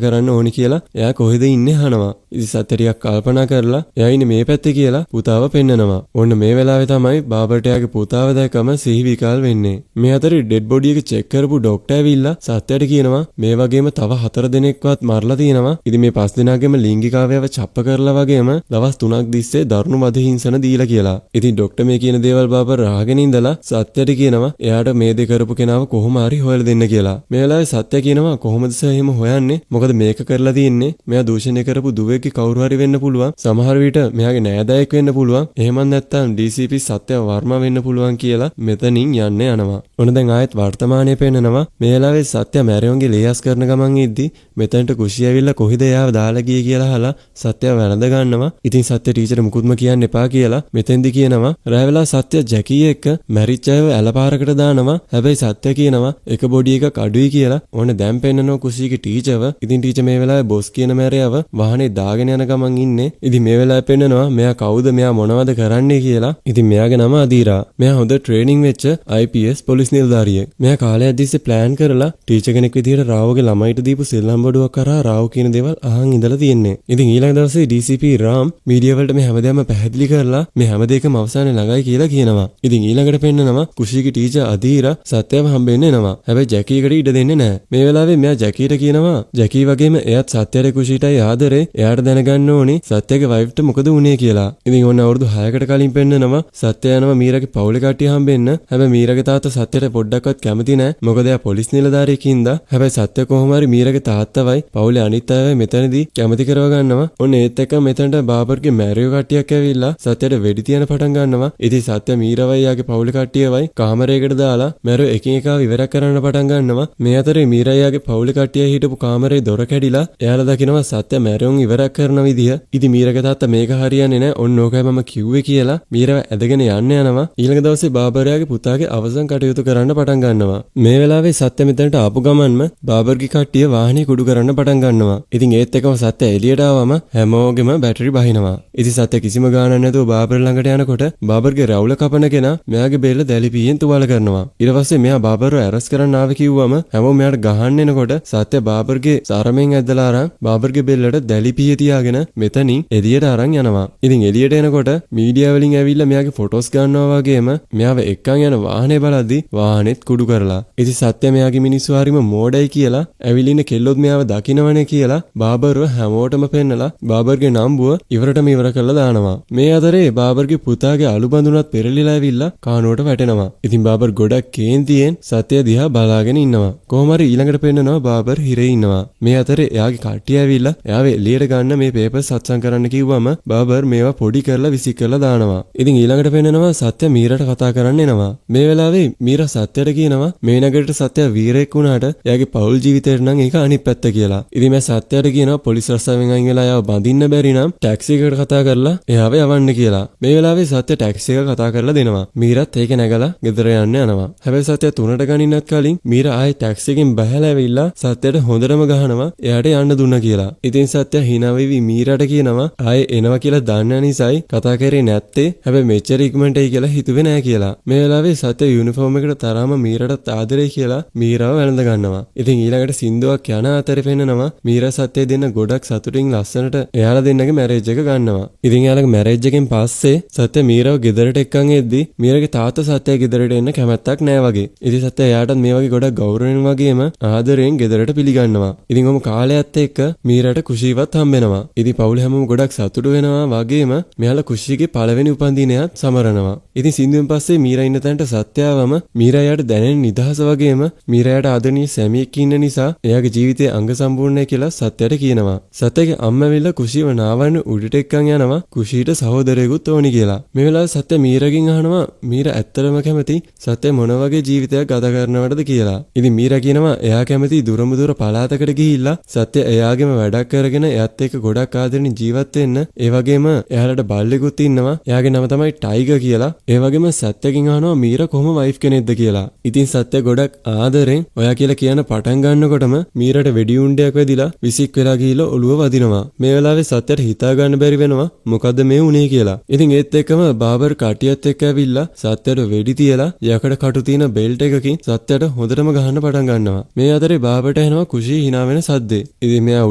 කරන්න ඕනි කියලා එයා කොහෙද ඉන්නේ අහනවා. ඉතින් සත්‍ය ටිකක් කල්පනා කරලා එයා ඉන්නේ මේ පැත්තේ කියලා පුතාව පෙන්නනවා. ඔන්න මේ වෙලාවේ තමයි බාබර්ට එයාගේ පුතාව දැකම සිහි විකල් වෙන්නේ. මේ අතරේ ඩෙඩ් බොඩි එක චෙක් කරපු ડોක්ටර් ඇවිල්ලා සත්‍යයට කියනවා මේ වගේම තව 4 දෙනෙක්වත් මරලා තියෙනවා. ඉතින් මේ 5 දෙනාගේම ලිංගික අවයව ڇප්ප කරලා වගේම දවස් 3ක් තිස්සේ දරුණු මද හිංසන දීලා කියලා. ඉතින් ડોක්ටර් මේ කියන දේවල් බාබර් රාගෙන ඉඳලා සත්‍යයට කියනවා එයාට මේ දේ කරපු කෙනාව කොහොම හරි හොයලා දෙන්න කියලා. මේ වෙලාවේ සත්‍ය කියනවා කොහොමද සර් එහෙම හොයන්නේ? මොකද මේක කරලා තියෙන්නේ මෙයා දූෂණය කරපු දුවෙක්ගේ කවුරු හරි වෙන්න පුළුවන්. සමහර විට මෙයාගේ නෑදෑයෙක් වෙන්න පුළුවන්. එහෙමත් නැත්නම් DCP සත්‍ය වර්මා වෙන්න පුළුවන් කියලා මෙතනින් යන්න යනවා. ඔන්න දැන් ආයෙත් වර්තමානයේ පෙන්නනවා මේ වෙලාවේ සත්‍ය මැරියෝන්ගේ ලේයස් කරන ගමන් ඉද්දි මෙතනට කුෂි ඇවිල්ලා කොහෙද එයාව දාලා ගියේ කියලා අහලා සත්‍ය වැළඳ ගන්නවා. ඉතින් සත්‍ය ටීචර් මුකුත්ම කියන්න එපා කියලා මෙතෙන්දි කියනවා. රෑ වෙලා සත්‍ය ජැකී එක්ක මැරිච් අයව ඇලපාරකට දානවා. හැබැයි සත්‍ය කියනවා එක බොඩි එකක් අඩුයි කියලා. ඕන දැන් පෙන්නනවා කුෂිගේ ටීචර්ව. ඉතින් ටීචර් මේ වෙලාවේ බොස් කියන මැරයව වාහනේ දාගෙන යන ගමන් ඉන්නේ. ඉතින් මේ වෙලාවේ පෙන්නනවා මෙයා කවුද මෙයා මොනවද කරන්නේ කියලා. ඉතින් මෙයාගේ නම අදීරා. මෙයා හොඳ ට්‍රේනින් වෙච්ච IPS පොලිස් නිලධාරියෙක්. මෙයා කාලයක් තිස්සේ ප්ලෑන් කරලා ටීචර් කෙනෙක් විදිහට රාවුගේ ළමයිට දීපු සෙල්ලම් බඩුවක් කරා රාවු කියන දේවල් අහන් ඉඳලා තියෙන්නේ. ඉතින් ඊළඟ දවසේ DCP රාම් මීඩියා වලට මේ හැමදේම පැහැදිලි කරලා මේ හැමදේකම අවසානයේ ළඟයි කියලා කියනවා. ඉතින් ඊළඟට පෙන්නනවා කුෂිගේ ටීචර් අදීරා සත්‍යව හම්බෙන්න එනවා. හැබැයි ජැකීකට ඉඩ දෙන්නේ නැහැ. මේ වෙලාවේ මෙයා ජැකීට කියනවා ජැකී වගේම එයාත් සත්‍යයට කුෂිටයි ආදරේ. එයාට දැනගන්න ඕනි සත්‍යගේ වයිෆ්ට මොකද වුනේ කියලා. ඉතින් ඔන්න අවුරුදු 6කට කලින් පෙන්නනවා සත්‍ය යනවා මීරාගේ පවුලේ කට්ටිය හම්බෙන්න. හැබැයි මීරාගේ තාත්තා සත්‍යයට පොඩ්ඩක්වත් කැමති නැහැ. මොකද එයා පොලිස් නිලධාරියෙක් හින්දා. හැබැයි සත්‍ය කොහොම හරි මීරාගේ තාත්තවයි පවුලේ අනිත් අයවයි මෙතනදී කැමති කරව ගන්නවා. ඔන්න ඒත් එක්ක මෙතනට බාබර්ගේ මැරියෝ කට්ටියක් ඇවිල්ලා සත්‍යයට වෙඩි තියන පටන් ගන්නවා. ඉතින් සත්‍ය මීරාවයි යාගේ පවුලේ කට්ටියවයි කාමරයකට දාලා මැරියෝ එකින් එකාව ඉවරක් කරන්න පටන් ගන්නවා. මේ අතරේ මීරා යාගේ පවුලේ කට්ටිය හිටපු කාමරේ දොර කැඩිලා එයාලා දකිනවා සත්‍ය මැරියෝන් ඉවරක් කරන විදිය. ඉතින් මීරාගේ තාත්තා මේක හරියන්නේ නැහැ. ඔන්න ඕකයි මම කිව්වේ කියලා මීරාව ඇදගෙන යන්න යනවා. ඊළඟ දවසේ බාබර්යාගේ පුතාගේ අවසන් කටයුතු කරන්න පටන් ගන්නවා. මේ වෙලාවේ සත්‍ය මෙතනට ආපු ගමන්ම බාබර්ගේ කට්ටිය වාහනේ කුඩු කරන්න පටන් ගන්නවා. ඉතින් ඒත් එක්කම සත්‍ය එළියට ආවම හැමෝගෙම බැටරි බහිනවා. ඉතින් සත්‍ය කිසිම ගානක් නැතුව බාබර් ළඟට යනකොට බාබර්ගේ රවුල කපන කෙනා මෙයාගේ බෙල්ල දැලිපියෙන් තුවාල කරනවා. ඊට පස්සේ මෙයා බාබර්ව ඇරස් කරන්න ආවේ කිව්වම හැමෝම මෙයාට ගහන්න එනකොට සත්‍ය බාබර්ගේ සරමෙන් ඇදලා අරන් බාබර්ගේ බෙල්ලට දැලිපිය තියාගෙන මෙතනින් එළියට අරන් යනවා. ඉතින් එළියට එනකොට මීඩියා වලින් ඇවිල්ලා මෙයාගේ ෆොටෝස් ගන්නවා වගේම මෙයාව එක්කන් යන වාහනේ බලද්දි වාහනේත් කුඩු කරලා. ඉතින් සත්‍ය මෙයාගේ මිනිස්සු හරිම මෝඩයි කියලා ඇවිලින්න කෙල්ලොත් මෙයාව දකින්නවනේ කියලා බාබර්ව හැමෝටම පෙන්නලා බාබර්ගේ නම්බුව ඉවරටම ඉවර කරලා දානවා. මේ අතරේ බාබර්ගේ පුතාගේ අලු බඳුනත් පෙරලිලා ඇවිල්ලා කානුවට වැටෙනවා. ඉතින් බාබර් ගොඩක් කේන්තියෙන් සත්‍ය දිහා බලාගෙන ඉන්නවා. කොහොම හරි ඊළඟට පෙන්නනවා බාබර් හිරේ ඉන්නවා. මේ අතරේ එයාගේ කට්ටිය ඇවිල්ලා එයාව එළියට ගන්න මේ පේපර්ස් අත්සන් කරන්න කිව්වම බාබර් මේවා පොඩි කරලා විසි කරලා දානවා. ඉතින් ඊළඟට පෙන්නනවා සත්‍ය මීරට කතා කරන්න එනවා. මේ වෙලාවේ මීරා සත්‍යයට කියනවා මේ නගරේට සත්‍ය වීරයෙක් වුණාට එයාගේ පෞල් ජීවිතේට නම් ඒක අනිත් පැත්ත ඇත්ත කියලා. ඉතින් මම සත්‍යයට කියනවා පොලිස් රස්සාවෙන් අයින් වෙලා එයාව බඳින්න බැරි නම් ටැක්සි එකකට කතා කරලා එයාව යවන්න කියලා. මේ වෙලාවේ සත්‍ය ටැක්සි එක කතා කරලා දෙනවා. මීරත් ඒක නැගලා ගෙදර යන්න යනවා. හැබැයි සත්‍ය 3ට ගනින්නත් කලින් මීර ආයේ ටැක්සි එකෙන් බහැලා ඇවිල්ලා සත්‍යයට හොඳටම ගහනවා එයාට යන්න දුන්නා කියලා. ඉතින් සත්‍ය hina වෙවි මීරට කියනවා ආයේ එනවා කියලා දන්න නිසායි කතා කරේ නැත්තේ. හැබැයි මෙච්චර ඉක්මනට එයි කියලා හිතුවේ නෑ කියලා. මේ වෙලාවේ සත්‍ය යුනිෆෝම් එකට තරම මීරට ආදරේ කියලා මීරව වැළඳ ගන්නවා. ඉතින් ඊළඟට සින්දුවක් යන අතරේ පෙන්නනවා මීර සත්‍ය දෙන්න ගොඩක් සතුටින් ලස්සනට එයාලා දෙන්නගේ මැරේජ් එක ගන්නවා. ඉතින් එයාලගේ මැරේජ් එකෙන් පස්සේ සත්‍ය මීරව ගෙදරට එක්කන් එද්දි මීරගේ තාත්තා සත්‍ය ගෙදරට එන්න කැමැත්තක් නෑ වගේ. ඉතින් සත්‍ය එයාටත් මේ වගේ ගොඩක් ගෞරවයෙන් වගේම ආදරයෙන් ගෙදරට පිළිගන්නවා. ඉතින් ඔම කාලයත් එක්ක මීරට කුෂීවත් හම්බෙනවා. ඉතින් පවුල හැමෝම ගොඩක් සතුටු වෙනවා වගේම මෙයාලා කුෂීගේ පළවෙනි උපන්දිනයත් සමරනවා. ඉතින් සින්දුවෙන් පස්සේ මීරා ඉන්න තැනට සත්‍යවම මීරා යාට දැනෙන නිදහස වගේම මීරා යාට ආදරණීය සැමියෙක් ඉන්න නිසා එයාගේ ජීවිතයේ අංග සම්පූර්ණයි කියලා සත්‍යයට කියනවා. සත්‍යගේ අම්මා වෙලා කුෂීව නාවන්න උඩට එක්කන් යනවා කුෂීට සහෝදරයෙකුත් ඕනි කියලා. මේ වෙලාවේ සත්‍ය මීරගෙන් අහනවා මීරා ඇත්තටම කැමති සත්‍ය මොන වගේ ජීවිතයක් ගත කරනවටද කියලා. ඉතින් මීරා කියනවා එයා කැමති දුරම දුර පළාතකට ගිහිල්ලා සත්‍ය එයාගේම වැඩක් කරගෙන එයාත් එක්ක ගොඩක් ආදරෙන් ජීවත් වෙන්න. ඒ වගේම එයාලට බල්ලෙකුත් ඉන්නවා. එයාගේ නම තමයි ටයිගර් කියලා. ඒ වගේම සත්‍යගෙන් අහනවා මීරා කොහොම වයිෆ් කෙනෙක්ද කියලා. ඉතින් සත්‍ය ගොඩක් ආදරෙන් ඔයා කියලා කියන පටන් ගන්නකොටම මීරට වෙඩි උණ්ඩයක් වැදිලා විසික් වෙලා ගිහිල්ලා ඔළුව වදිනවා. මේ වෙලාවේ සත්‍යට හිතා ගන්න බැරි වෙනවා මොකද්ද මේ උනේ කියලා. ඉතින් ඒත් එක්කම බාබර් කටියත් එක්ක ඇවිල්ලා සත්‍යට වෙඩි තියලා යකඩ කටු තියෙන බෙල්ට් එකකින් සත්‍යට හොඳටම ගහන්න පටන් ගන්නවා. මේ අතරේ බාබර්ට එනවා කුෂී hina වෙන සද්දේ. ඉතින් මෙයා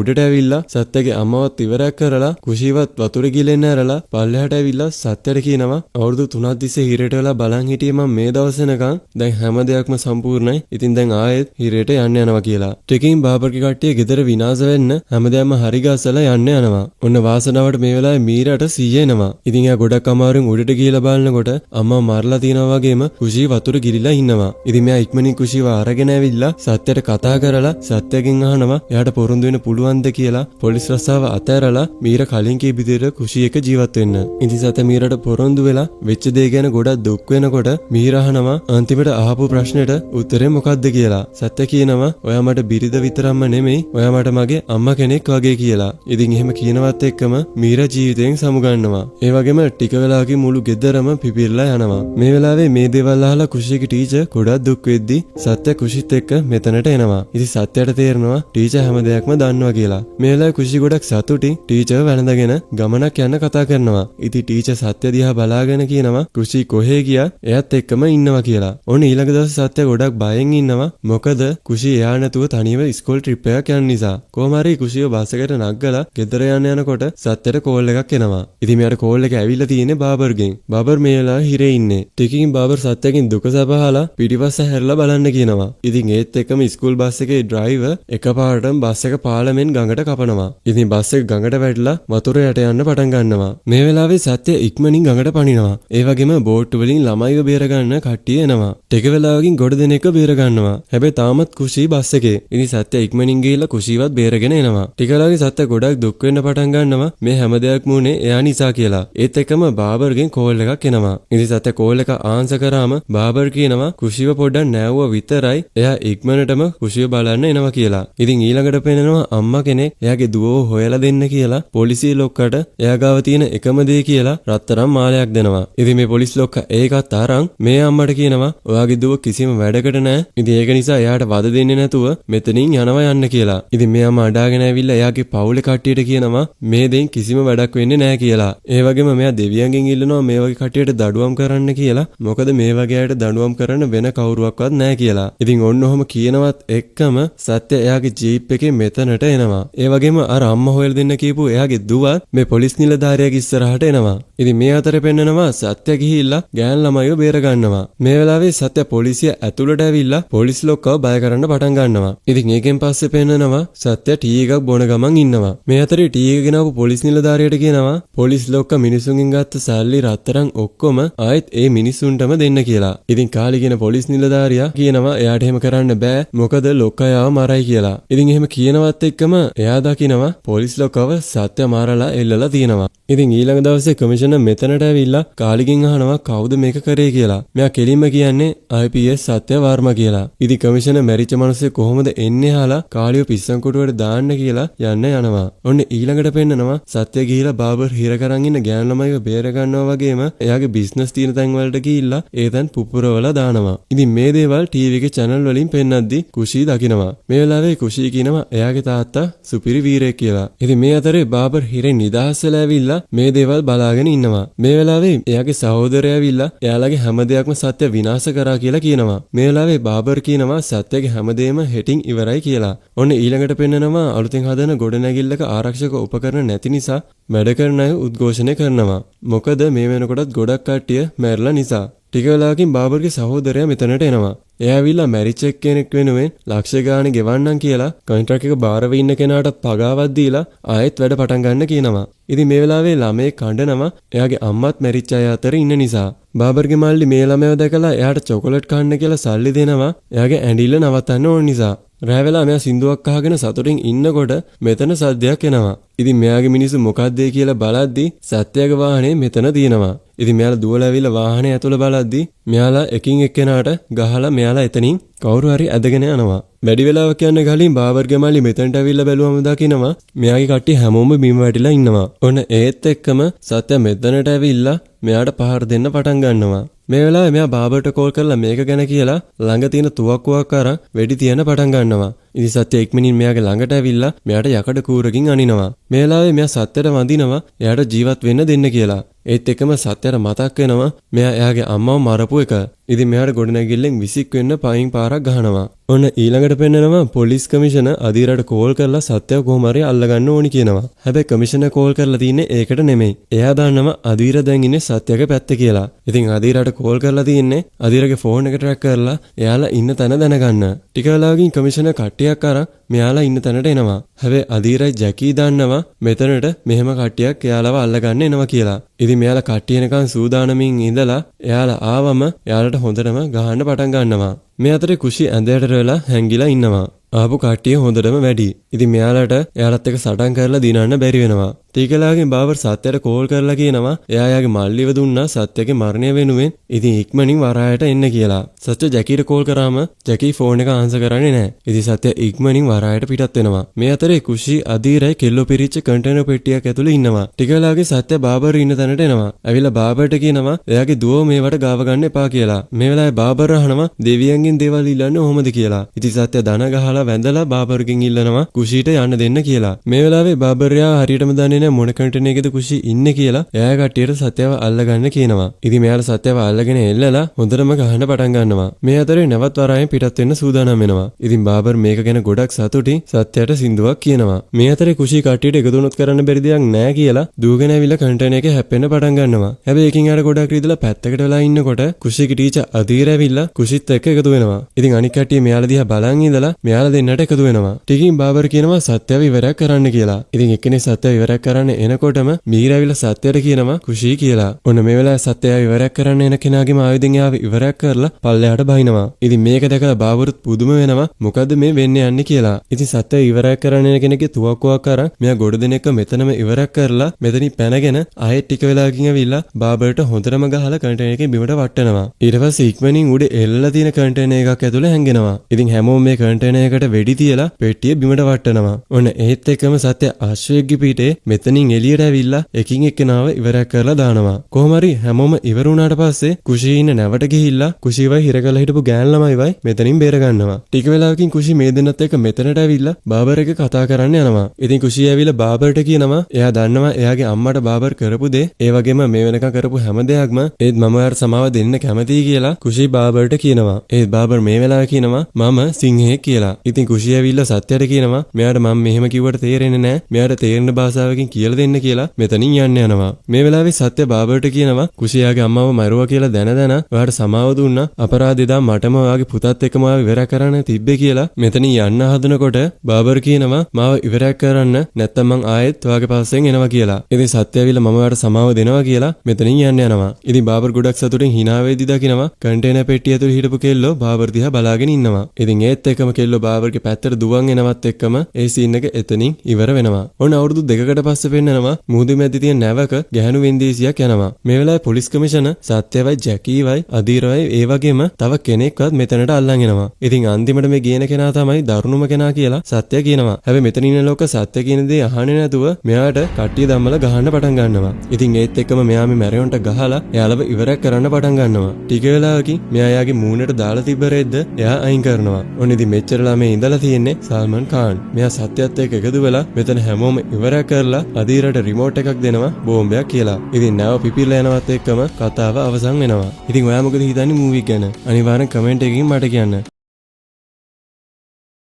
උඩට ඇවිල්ලා සත්‍යගේ අම්මවත් ඉවරයක් කරලා කුෂීවත් වතුරේ ගිලෙන්න ඇරලා පල්ලෙහාට ඇවිල්ලා සත්‍යට කියනවා අවුරුදු 3ක් තිස්සේ හිරේට වෙලා බලන් හිටියේ මම මේ දවස් වෙනකන් දැන් හැම දෙයක්ම සම්පූර්ණයි. ඉතින් දැන් ආයෙත් හිරේට යන්න යනවා කියලා. ටිකින් බාබර්ගේ කට්ටිය ගෙදර විනාශ වෙන්න හැමදේම හරි ගස්සලා යන්න යනවා. ඔන්න වාසනාවට මේ වෙලාවේ මීරට සීය එනවා. ඉතින් එයා ගොඩක් අමාරුවෙන් උඩට ගිහලා බලනකොට අම්මා මරලා තියනවා වගේම කුෂී වතුර ගිලිලා ඉන්නවා. ඉතින් මෙයා ඉක්මනින් කුෂීව අරගෙන ඇවිල්ලා සත්‍යයට කතා කරලා සත්‍යගෙන් අහනවා එයාට පොරොන්දු වෙන්න පුළුවන්ද කියලා. පොලිස් රස්සාව අතෑරලා මීර කලින් කී විදිහට කුෂී එක ජීවත් වෙන්න. ඉතින් සත්‍ය මීරට පොරොන්දු වෙලා වෙච්ච දේ ගැන ගොඩක් දුක් වෙනකොට මීර අහනවා අන්තිමට අහපු ප්‍රශ්නෙට උත්තරේ මොකක්ද කියලා. සත්‍ය කියනවා ඔයා මට බිරිඳ විතරක්ම නෙමෙයි ඔයා මට මගේ අම්මා කෙනෙක් වගේ කියලා. ඉතින් එහෙම කියනවත් එක්කම මීර ජීවිතයෙන් සමුගන්නවා. ඒ වගේම ටික වෙලාවකින් මුළු ගෙදරම පිපිරලා යනවා. මේ වෙලාවේ මේ දේවල් අහලා කුෂීගේ ටීචර් ගොඩක් දුක් වෙද්දි සත්‍ය කුෂිත් එක්ක මෙතනට එනවා. ඉතින් සත්‍යයට තේරෙනවා ටීචර් හැම දෙයක්ම දන්නවා කියලා. මේ වෙලාවේ කුෂී ගොඩක් සතුටින් ටීචර් වැළඳගෙන ගමනක් යන්න කතා කරනවා. ඉතින් ටීචර් සත්‍ය දිහා බලාගෙන කියනවා කුෂී කොහේ ගියා එයාත් එක්කම ඉන්නවා කියලා. ඔන්න ඊළඟ දවසේ සත්‍ය ගොඩක් බයෙන් ඉන්නවා. මොකද කුෂී එයා නැතුව තනියම ඉස්කෝල් ට්‍රිප් එකක් යන නිසා. කොහොම හරි කුෂීව බස් එකට නග්ගලා ගෙදර යනකොට සත්‍යට කෝල් එකක් එනවා. ඉතින් මෙයාට කෝල් එක ඇවිල්ලා තියෙන්නේ බාබර්ගෙන්. බාබර් මේ වෙලාවේ හිරේ ඉන්නේ. ටිකකින් බාබර් සත්‍යගෙන් දුක සබහලා පිටිපස්ස හැරලා බලන්න කියනවා. ඉතින් ඒත් එක්කම ස්කූල් බස් එකේ ඩ්‍රයිවර් එකපාරටම බස් එක පාලමෙන් ගඟට කපනවා. ඉතින් බස් එක ගඟට වැටිලා වතුර යට යන්න පටන් ගන්නවා. මේ වෙලාවේ සත්‍ය ඉක්මනින් ගඟට පනිනවා. ඒ වගේම බෝට් වලින් ළමයිව බේර ගන්න කට්ටිය එනවා. ටික වෙලාවකින් ගොඩ දෙනෙක්ව බේර ගන්නවා. හැබැයි තාමත් කුෂී බස් එකේ. ඉතින් සත්‍ය ඉක්මනින් ගිහිල්ලා කුෂීවත් බේරගෙන එනවා. ටික වෙලාවකින් සත්‍ය ගොඩක් දුක් වෙන්න පටන් ගන්නවා. මේ හැම දෙයක්ම උනේ එයා නිසා කියලා. ඒත් එක්කම බාබර්ගෙන් කෝල් එකක් එනවා. ඉතින් සත්‍ය කෝල් එක ආන්සර් කරාම බාබර් කියනවා කුෂීව පොඩ්ඩක් නෑවුවා විතරයි එයා ඉක්මනටම කුෂීව බලන්න එනවා කියලා. ඉතින් ඊළඟට පෙන්නනවා අම්මා කෙනෙක් එයාගේ දුවව හොයලා දෙන්න කියලා පොලිසිය ලොක්කට එයා ගාව තියෙන එකම දේ කියලා රත්තරන් මාලයක් දෙනවා. ඉතින් මේ පොලිස් ලොක්කා ඒකත් අරන් මේ අම්මට කියනවා ඔයාගේ දුව කිසිම වැඩකට නෑ. ඉතින් ඒක නිසා එයාට වද දෙන්නේ නැතුව මෙතනින් යනවා යන්න කියලා. ඉතින් මේ අම්මා අඩාගෙන ඇවිල්ලා එයාගේ පවුලේ කට්ටියට කියනවා මේ දෙයින් කිසිම වැඩක් වෙන්නේ නෑ කියලා. ඒ වගේම මෙයා දෙවියන්ගෙන් ඉල්ලනවා මේ වගේ කට්ටියට දඩුවම් කරන්න කියලා. මොකද මේ වගේ අයට දඬුවම් කරන්න වෙන කවුරුවක්වත් නෑ කියලා. ඉතින් ඔන්න ඔහම කියනවත් එක්කම සත්‍ය එයාගේ ජීප් එකේ මෙතනට එනවා. ඒ වගේම අර අම්මා හොයලා දෙන්න කියපු එයාගේ දුවත් මේ පොලිස් නිලධාරියාගේ ඉස්සරහට එනවා. ඉතින් මේ අතරේ පෙන්නනවා සත්‍ය ගිහිල්ලා ගෑන් ළමයිව බේර ගන්නවා. මේ වෙලාවේ සත්‍ය පොලිසිය ඇතුළට ඇවිල්ලා පොලිස් ලොක්කව බය කරන්න පටන් ගන්නවා. ඉතින් ඒකෙන් පස්සේ පෙන්නනවා සත්‍ය ටී එකක් බොන ගමන් ඉන්නවා. මේ අතරේ ටී එක ගෙනාවු පොලිස් නිලධාරියට කියනවා පොලිස් ලොක්කා මිනිසුන්ගෙන් ගත්ත සල්ලි රත්තරන් ඔක්කොම ආයෙත් ඒ මිනිසුන්ටම දෙන්න කියලා. ඉතින් කාලි කියන පොලිස් නිලධාරියා කියනවා එයාට එහෙම කරන්න බෑ මොකද ලොක්කයාව මරයි කියලා. ඉතින් එහෙම කියනවත් එක්කම එයා දකිනවා පොලිස් ලොක්කව සත්‍ය මාරලා එල්ලලා තියෙනවා. ඉතින් ඊළඟ දවසේ කමිෂනර් මෙතනට ඇවිල්ලා කාලිගෙන් අහනවා කවුද මේක කරේ කියලා. මෙයා කෙලින්ම කියන්නේ IPS සත්‍ය වර්ම කියලා. ඉතින් කමිෂනර් මැරිච්ච මිනිස්සේ කොහොමද එන්නේ අහලා කාලියෝ පිස්සන් කොටුවට දාන්න කියලා යන්න යනවා. ඔන්න ඊළඟට පෙන්නනවා සත්‍ය ගිහිලා බාබර් හිර කරන් ඉන්න ගෑනු ළමයිව බේර ගන්නවා වගේම එයාගේ බිස්නස් තියෙන තැන් වලට ගිහිල්ලා ඒ තැන් පුපුරවලා දානවා. ඉතින් මේ දේවල් ටීවී එකේ channel වලින් පෙන්නද්දි කුෂී දකිනවා. මේ වෙලාවේ කුෂී කියනවා එයාගේ තාත්තා සුපිරි වීරයෙක් කියලා. ඉතින් මේ අතරේ බාබර් හිරෙන් නිදහස් වෙලා ඇවිල්ලා මේ දේවල් බලාගෙන ඉන්නවා. මේ වෙලාවේ එයාගේ සහෝදරයා ඇවිල්ලා එයාලගේ හැම දෙයක්ම සත්‍ය විනාශ කරා කියලා කියනවා. මේ වෙලාවේ බාබර් කියනවා සත්‍යගේ හැමදේම හෙටින් ඉවරයි කියලා. ඔන්න ඊළඟට පෙන්නනවා අලුතෙන් හදන ගොඩනැගිල්ලක ආරක්ෂක උපකරණ නැති නිසා වැඩ කරන අය උද්ඝෝෂණය කරනවා. මොකද මේ වෙනකොටත් ගොඩක් කට්ටිය මැරලා නිසා. ටික වෙලාවකින් බාබර්ගේ සහෝදරයා මෙතනට එනවා. එයා ඇවිල්ලා මැරිච් කෙනෙක් වෙනුවෙන් ලක්ෂ ගාණක් ගෙවන්නම් කියලා කොන්ට්‍රැක්ට් එක බාරව ඉන්න කෙනාට පගාවක් දීලා ආයෙත් වැඩ පටන් ගන්න කියනවා. ඉතින් මේ වෙලාවේ ළමයේ කඩනවා එයාගේ අම්මත් මැරිච්ච අය අතර ඉන්න නිසා. බාබර්ගේ මල්ලි මේ ළමයව දැකලා එයාට චොකලට් කන්න කියලා සල්ලි දෙනවා එයාගේ ඇඬිල්ල නවත්තන්න ඕන නිසා. රෑ වෙලා මෙයා සින්දුවක් අහගෙන සතුටින් ඉන්නකොට මෙතන සද්දයක් එනවා. ඉතින් මෙයාගේ මිනිස්සු මොකක්ද කියලා බලද්දි සත්‍යගේ වාහනේ මෙතන තියෙනවා. ඉතින් මෙයාලා දුවලා ඇවිල්ලා වාහනේ ඇතුළ බලද්දි මෙයාලා එකින් එක්කෙනාට ගහලා මෙයාලා එතනින් කවුරු හරි ඇදගෙන යනවා. වැඩි වෙලාවක් යන ගලින් බාබර්ගේ මල්ලි මෙතනට ඇවිල්ලා බැලුවම දකිනවා මෙයාගේ කට්ටිය හැමෝම බිම වැටිලා ඉන්නවා. ඔන්න ඒත් එක්කම සත්‍ය මෙතනට ඇවිල්ලා මෙයාට පහර දෙන්න පටන් ගන්නවා. මේ වෙලාවේ මෙයා බාබර්ට කෝල් කරලා මේක ගැන කියලා ළඟ තියෙන තුවක්කුවක් අරන් වෙඩි තියන්න පටන් ගන්නවා. ඉතින් සත්‍ය ඉක්මනින් මෙයාගේ ළඟට ඇවිල්ලා මෙයාට යකඩ කූරකින් අනිනවා. මේ වෙලාවේ මෙයා සත්‍යට වඳිනවා එයාට ජීවත් වෙන්න දෙන්න කියලා. ඒත් එකම සත්‍යට මතක් වෙනවා මෙයා එයාගේ අම්මව මරපු එක. ඉතින් මෙයාට ගොඩනැගිල්ලෙන් විසික් වෙන්න පයින් පාරක් ගහනවා. ඔන්න ඊළඟට පෙන්නනවා පොලිස් කමිෂනර් අදීරට කෝල් කරලා සත්‍යව කොහොම හරි අල්ලගන්න ඕනි කියනවා. හැබැයි කමිෂනර් කෝල් කරලා තින්නේ ඒකට නෙමෙයි. එයා දන්නවා අදීර දැන් ඉන්නේ සත්‍යගේ පැත්තේ කියලා. ඉතින් අදීරට කෝල් කරලා තින්නේ අදීරගේ ෆෝන් එක ට්‍රැක් කරලා එයාලා ඉන්න තැන දැනගන්න. ටික වෙලාවකින් කමිෂනර් කට්ටියක් අරන් මෙයාලා ඉන්න තැනට එනවා. හැබැයි අදීරයි ජැකී දන්නවා මෙතනට මෙහෙම කට්ටියක් එයාලව අල්ලගන්න එනවා කියලා. ඉතින් මෙයාලා කට්ටිය එනකන් සූදානමින් ඉඳලා එයාලා ආවම එයාලට හොඳටම ගහන්න පටන් ගන්නවා. මේ අතරේ කුෂි ඇඳයටට වෙලා හැංගිලා ඉන්නවා. ආපු කට්ටිය හොඳටම වැඩි. ඉතින් මෙයාලට එයාලත් එක්ක සටන් කරලා දිනන්න බැරි වෙනවා. ටීකලාගෙන් බාබර් සත්‍යයට කෝල් කරලා කියනවා එයා යාගේ මල්ලිව දුන්නා සත්‍යගේ මරණය වෙනුවෙන්. ඉතින් ඉක්මනින් වරායට එන්න කියලා. සත්‍ය ජැකීට කෝල් කරාම ජැකී ෆෝන් එක ආන්සර් කරන්නේ නැහැ. ඉතින් සත්‍ය ඉක්මනින් වරායට පිටත් වෙනවා. මේ අතරේ කුෂි අදීරයි කෙල්ලෝ පිරිච්ච කන්ටේනර් පෙට්ටියක් ඇතුළේ ඉන්නවා. ටිකලාගේ සත්‍ය බාබර් ඉන්න තැනට එනවා. ඇවිල්ලා බාබර්ට කියනවා එයාගේ දුව මේවට ගාව ගන්න එපා කියලා. මේ වෙලාවේ බාබර් අහනවා දෙවියන්ගෙන් දේවල් ඉල්ලන්නේ කොහොමද කියලා. ඉතින් සත්‍ය දන ගහලා වැඳලා බාබර්ගෙන් ඉල්ලනවා කුෂීට යන්න දෙන්න කියලා. මේ වෙලාවේ බාබර්යා හරියටම දන්නේ නැහැ මොන කන්ටේනර් එකේද කුෂී ඉන්නේ කියලා. එයා කට්ටියට සත්‍යව අල්ලගන්න කියනවා. ඉතින් මෙයාලා සත්‍යව අල්ලගෙන එල්ලලා හොඳටම ගහන්න පටන් ගන්නවා. මේ අතරේ නැවත් වරායෙන් පිටත් වෙන්න සූදානම් වෙනවා. ඉතින් බාබර් මේක ගැන ගොඩක් සතුටින් සත්‍යයට සින්දුවක් කියනවා. මේ අතරේ කුෂී කට්ටියට එකතු වුණොත් කරන්න බැරි දෙයක් නැහැ කියලා දුවගෙන ඇවිල්ලා කන්ටේනර් එකේ හැප්පෙන්න පටන් ගන්නවා. හැබැයි එකින් අර ගොඩක් රීදලා පැත්තකට වෙලා ඉන්නකොට කුෂීගේ ටීචර් අදීර ඇවිල්ලා කුෂිත් එක්ක එකතු වෙනවා. ඉතින් අනික් කට්ටිය මෙයාලා දිහා බලන් ඉඳලා මෙයාලා දෙන්නට එකතු වෙනවා. ටිකින් බාබර් කියනවා සත්‍යව ඉවරයක් කරන්න කියලා. ඉතින් එක්කෙනෙක් සත්‍යව ඉවරයක් කරන්න එනකොටම මීර ඇවිල්ලා සත්‍යයට කියනවා කුෂී කියලා. ඔන්න මේ වෙලාවේ සත්‍යව ඉවරයක් කරන්න එන කෙනාගේම ආයුධෙන් එයාව ඉවරයක් කරලා පල්ලෙහාට බහිනවා. ඉතින් මේක දැකලා බාබරුත් පුදුම වෙනවා මොකද්ද මේ වෙන්නේ යන්නේ කියලා. ඉතින් සත්‍යව ඉවරයක් කරන්න එන කෙනෙක්ගේ තුවක්කුවක් අරන් මෙයා ගොඩ දෙනෙක්ව මෙතනම ඉවරයක් කරලා මෙතනින් පැනගෙන ආයෙත් ටික වෙලාවකින් ඇවිල්ලා බාබර්ට හොඳටම ගහලා කන්ටේනර් එකේ බිමට වට්ටනවා. ඊට පස්සේ ඉක්මනින් උඩ එල්ලලා තියෙන කන්ටේනර් එකක් ඇතුලේ හැංගෙනවා. ඉතින් හැමෝම මේ කන්ටේනර් එකට වෙඩි තියලා පෙට්ටිය බිමට වට්ටනවා. ඔන්න ඒත් එක්කම සත්‍ය ආශ්‍රයගේ පිටේ මෙතනින් එළියට ඇවිල්ලා එකින් එක්කෙනාව ඉවරයක් කරලා දානවා. කොහොම හරි හැමෝම ඉවර වුණාට පස්සේ කුෂී ඉන්න නැවට ගිහිල්ලා කුෂීවයි හිර කරලා හිටපු ගෑන් ළමයිවයි මෙතනින් බේර ගන්නවා. ටික වෙලාවකින් කුෂී මේ දෙන්නත් එක්ක මෙතනට ඇවිල්ලා බාබර් එක කතා කරන්න යනවා. ඉතින් කුෂී ඇවිල්ලා බාබර්ට කියනවා එයා දන්නවා එයාගේ අම්මට බාබර් කරපු දේ ඒ වගේම මේ වෙනකන් කරපු හැම දෙයක්ම ඒත් මම ඔයාලට සමාව දෙන්න කැමතියි කියලා කුෂී බාබර්ට කියනවා. ඒත් බාබර් මේ වෙලාවේ කියනවා මම සිංහෙක් කියලා. ඉතින් කුෂී ඇවිල්ලා සත්‍යයට කියනවා මෙයාට මම මෙහෙම කිව්වට තේරෙන්නේ නැහැ. මෙයාට තේරෙන භාෂාවකින් කියලා දෙන්න කියලා මෙතනින් යන්න යනවා. මේ වෙලාවේ සත්‍ය බාබර්ට කියනවා කුෂියාගේ අම්මව මරුවා කියලා දැන ඔයාට සමාව දුන්නා. අපරාධෙදා මටම ඔයාගේ පුතත් එක්කම ආව ඉවරයක් කරන්න තිබ්බේ කියලා මෙතනින් යන්න හදනකොට බාබර් කියනවා මාව ඉවරයක් කරන්න නැත්තම් මං ආයෙත් ඔයාගේ පස්සෙන් එනවා කියලා. ඉතින් සත්‍ය ඇවිල්ලා මම ඔයාට සමාව දෙනවා කියලා මෙතනින් යන්න යනවා. ඉතින් බාබර් ගොඩක් සතුටින් hina වෙද්දි දකිනවා කන්ටේනර් පෙට්ටිය ඇතුළේ හිටපු කෙල්ලෝ බාබර් දිහා බලාගෙන ඉන්නවා. ඉතින් ඒත් එක්කම කෙල්ලෝ බාබර්ගේ පැත්තට දුවන් එනවත් එක්කම ඒ සීන් එක එතනින් ඉවර වෙනවා. ඔන්න අවුරුදු 2කට පස්සේ පෙන්නනවා මුහුදු මැද්දේ තියෙන නැවක ගැහණු වෙන්දේසියක් යනවා. මේ වෙලාවේ පොලිස් කමිෂනර් සත්‍යවයි ජැකීවයි අදීරවයි ඒ වගේම තව කෙනෙක්වත් මෙතනට අල්ලන් එනවා. ඉතින් අන්තිමට මේ ගේන කෙනා තමයි දරුණුම කෙනා කියලා සත්‍ය කියනවා. හැබැයි මෙතන ඉන්න ලෝක සත්‍ය කියන දේ අහන්නේ නැතුව මෙයාට කට්ටිය ධම්මලා ගහන්න පටන් ගන්නවා. ඉතින් ඒත් එක්කම මෙයා මේ මැරයොන්ට ගහලා එයාලව ඉවරයක් කරන්න පටන් ගන්නවා. ටික වෙලාවකින් මෙයා යාගේ මූණට දාලා තිබ්බ රෙද්ද එයා අයින් කරනවා. ඔන්න ඉතින් මෙච්චරලා මේ ඉඳලා තියෙන්නේ සල්මන් ඛාන්. මෙයා සත්‍යයත් එක්ක එකතු වෙලා මෙතන හැමෝම ඉවරයක් කරලා අදීරට රිමෝට් එකක් දෙනවා බෝම්බයක් කියලා. ඉතින් නැව පිපිරලා යනවත් එක්කම කතාව අවසන් වෙනවා. ඉතින් ඔයා මොකද හිතන්නේ මූවි ගැන? අනිවාර්යෙන් කමෙන්ට් එකකින් මට කියන්න.